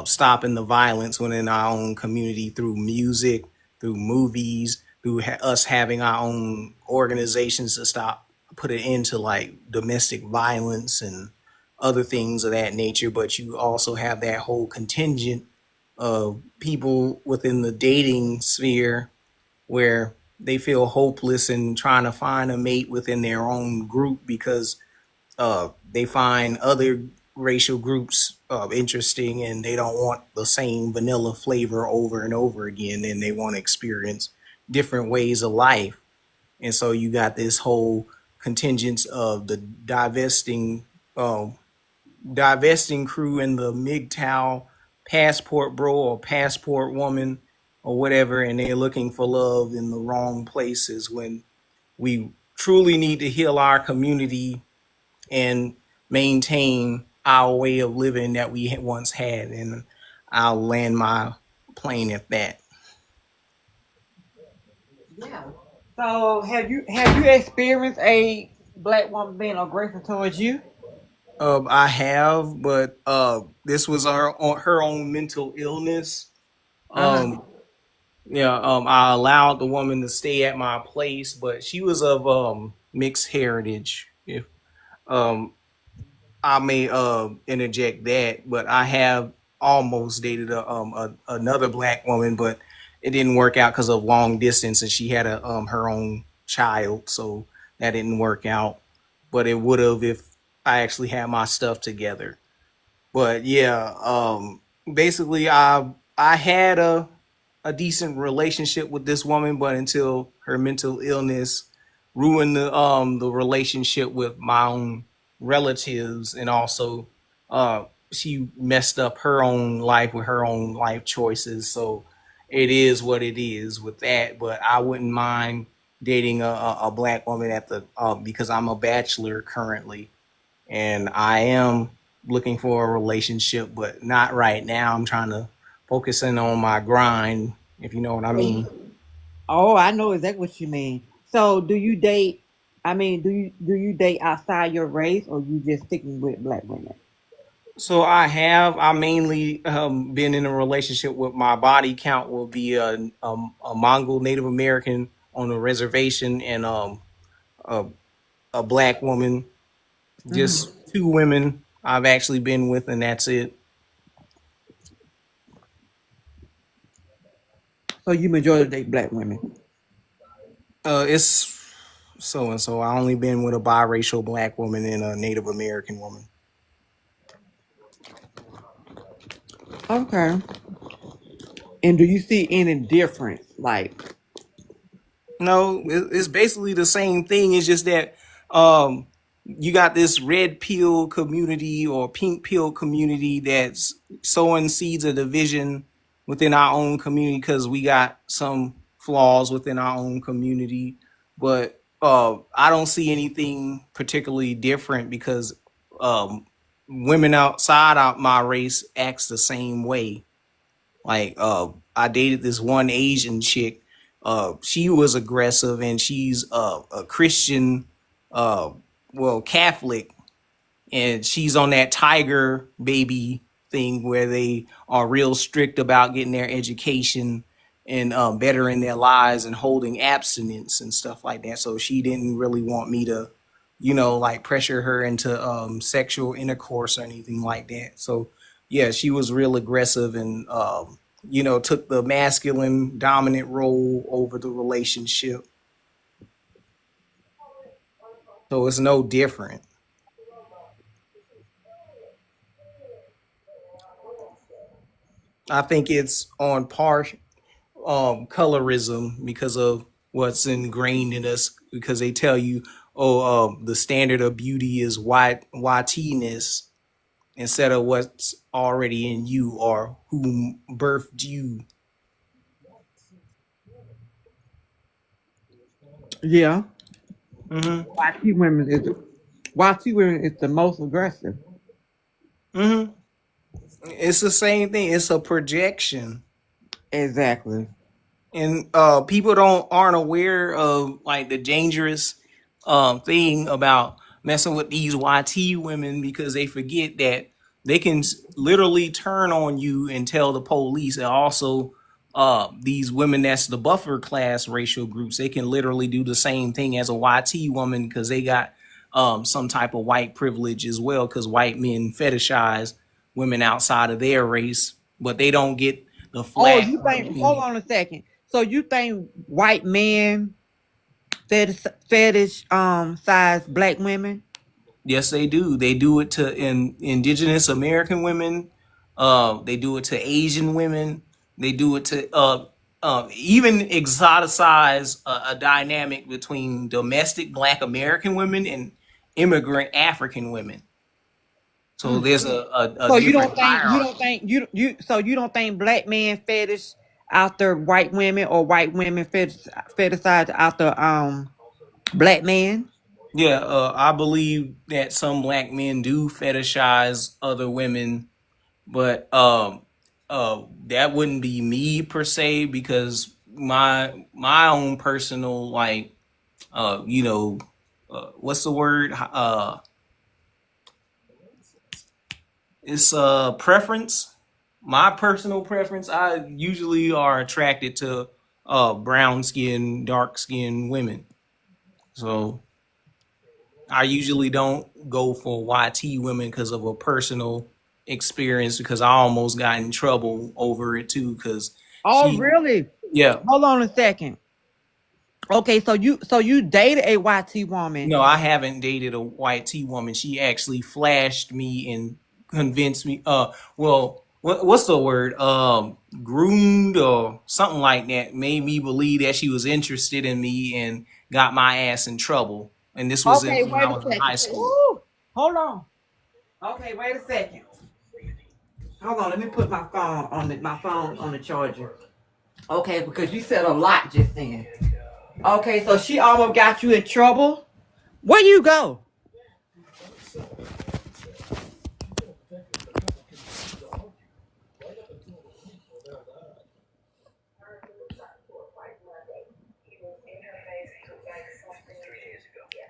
stopping the violence within our own community through music, through movies, through us having our own organizations to put an end to like domestic violence and other things of that nature. But you also have that whole contingent of people within the dating sphere where they feel hopeless in trying to find a mate within their own group because they find other racial groups interesting and they don't want the same vanilla flavor over and over again, and they want to experience different ways of life. And so you got this whole contingent of the divesting crew in the MGTOW passport bro or passport woman or whatever, and they're looking for love in the wrong places when we truly need to heal our community and maintain our way of living that we once had. And I'll land my plane at that. Yeah. So have you experienced a black woman being aggressive towards you? I have, but this was her own mental illness. I allowed the woman to stay at my place, but she was of mixed heritage. If I may interject that, but I have almost dated another black woman, but it didn't work out because of long distance, and she had her own child, so that didn't work out. But it would have if I actually had my stuff together. But yeah, basically, I had a decent relationship with this woman, but until her mental illness ruined the relationship with my own relatives, and also she messed up her own life with her own life choices. So it is what it is with that. But I wouldn't mind dating a black woman because I'm a bachelor currently, and I am looking for a relationship, but not right now. I'm trying to focus in on my grind, if you know what I mean. Oh, I know exactly what you mean. So do you date? I mean, do you date outside your race, or you just sticking with black women? So I mainly been in a relationship with my body count will be a Mongol Native American on a reservation and a black woman. Just two women I've actually been with, and that's it. So you majority date black women? It's so and so. I only been with a biracial black woman and a Native American woman. Okay. And do you see any difference? Like, no, it's basically the same thing. It's just that you got this red pill community or pink pill community that's sowing seeds of division within our own community because we got some flaws within our own community. But I don't see anything particularly different because women outside of my race acts the same way. Like I dated this one Asian chick. She was aggressive, and she's a Christian, Catholic, and she's on that tiger baby thing where they are real strict about getting their education and bettering their lives and holding abstinence and stuff like that. So she didn't really want me to, like pressure her into sexual intercourse or anything like that. So yeah, she was real aggressive and took the masculine dominant role over the relationship. So it's no different. I think it's on par colorism because of what's ingrained in us, because they tell you, the standard of beauty is whiteness instead of what's already in you or who birthed you. Yeah. Mm-hmm. YT women is the most aggressive. Mm-hmm. It's the same thing. It's a projection. Exactly. And people aren't aware of like the dangerous thing about messing with these YT women, because they forget that they can literally turn on you and tell the police. And also these women that's the buffer class racial groups, they can literally do the same thing as a YT woman because they got some type of white privilege as well, because white men fetishize women outside of their race, but they don't get the flag. Oh, you think? Hold on a second. So you think white men fetish size black women? Yes, they do. They do it to indigenous American women. They do it to Asian women. They do it to even exoticize a dynamic between domestic Black American women and immigrant African women. So there's a So you different don't think black men fetish after white women, or white women fetishize after black men? Yeah, I believe that some Black men do fetishize other women, but that wouldn't be me per se, because my own personal what's the word? It's a preference. My personal preference, I usually are attracted to brown skin, dark skin women. So I usually don't go for YT women because of a personal experience, because I almost got in trouble over it too. Really? Yeah. Hold on a second. Okay, so you dated a YT woman? No, I haven't dated a YT woman. She actually flashed me and convinced me. What's the word? Groomed or something like that. Made me believe that she was interested in me and got my ass in trouble. And this was when I was in high school. Ooh, hold on. Okay, wait a second. Hold on, let me put my phone on the charger. Okay, because you said a lot just then. Okay, so she almost got you in trouble. Where you go?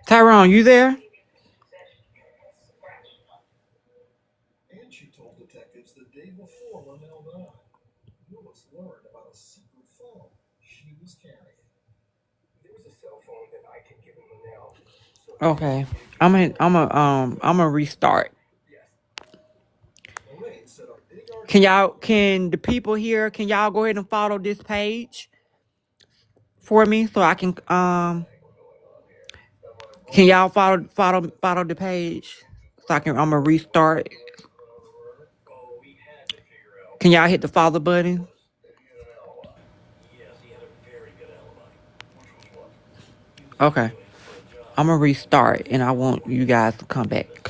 Tyrone, you there? And she told detectives the day before Linnell died, Lewis learned about a secret phone she was carrying. There's a cell phone that I can give him Linnell. Okay, I'm gonna restart. Can the people here, can y'all go ahead and follow this page for me so I can y'all follow the page so I'm gonna restart. Can y'all hit the follow button? Okay, I'm gonna restart and I want you guys to come back.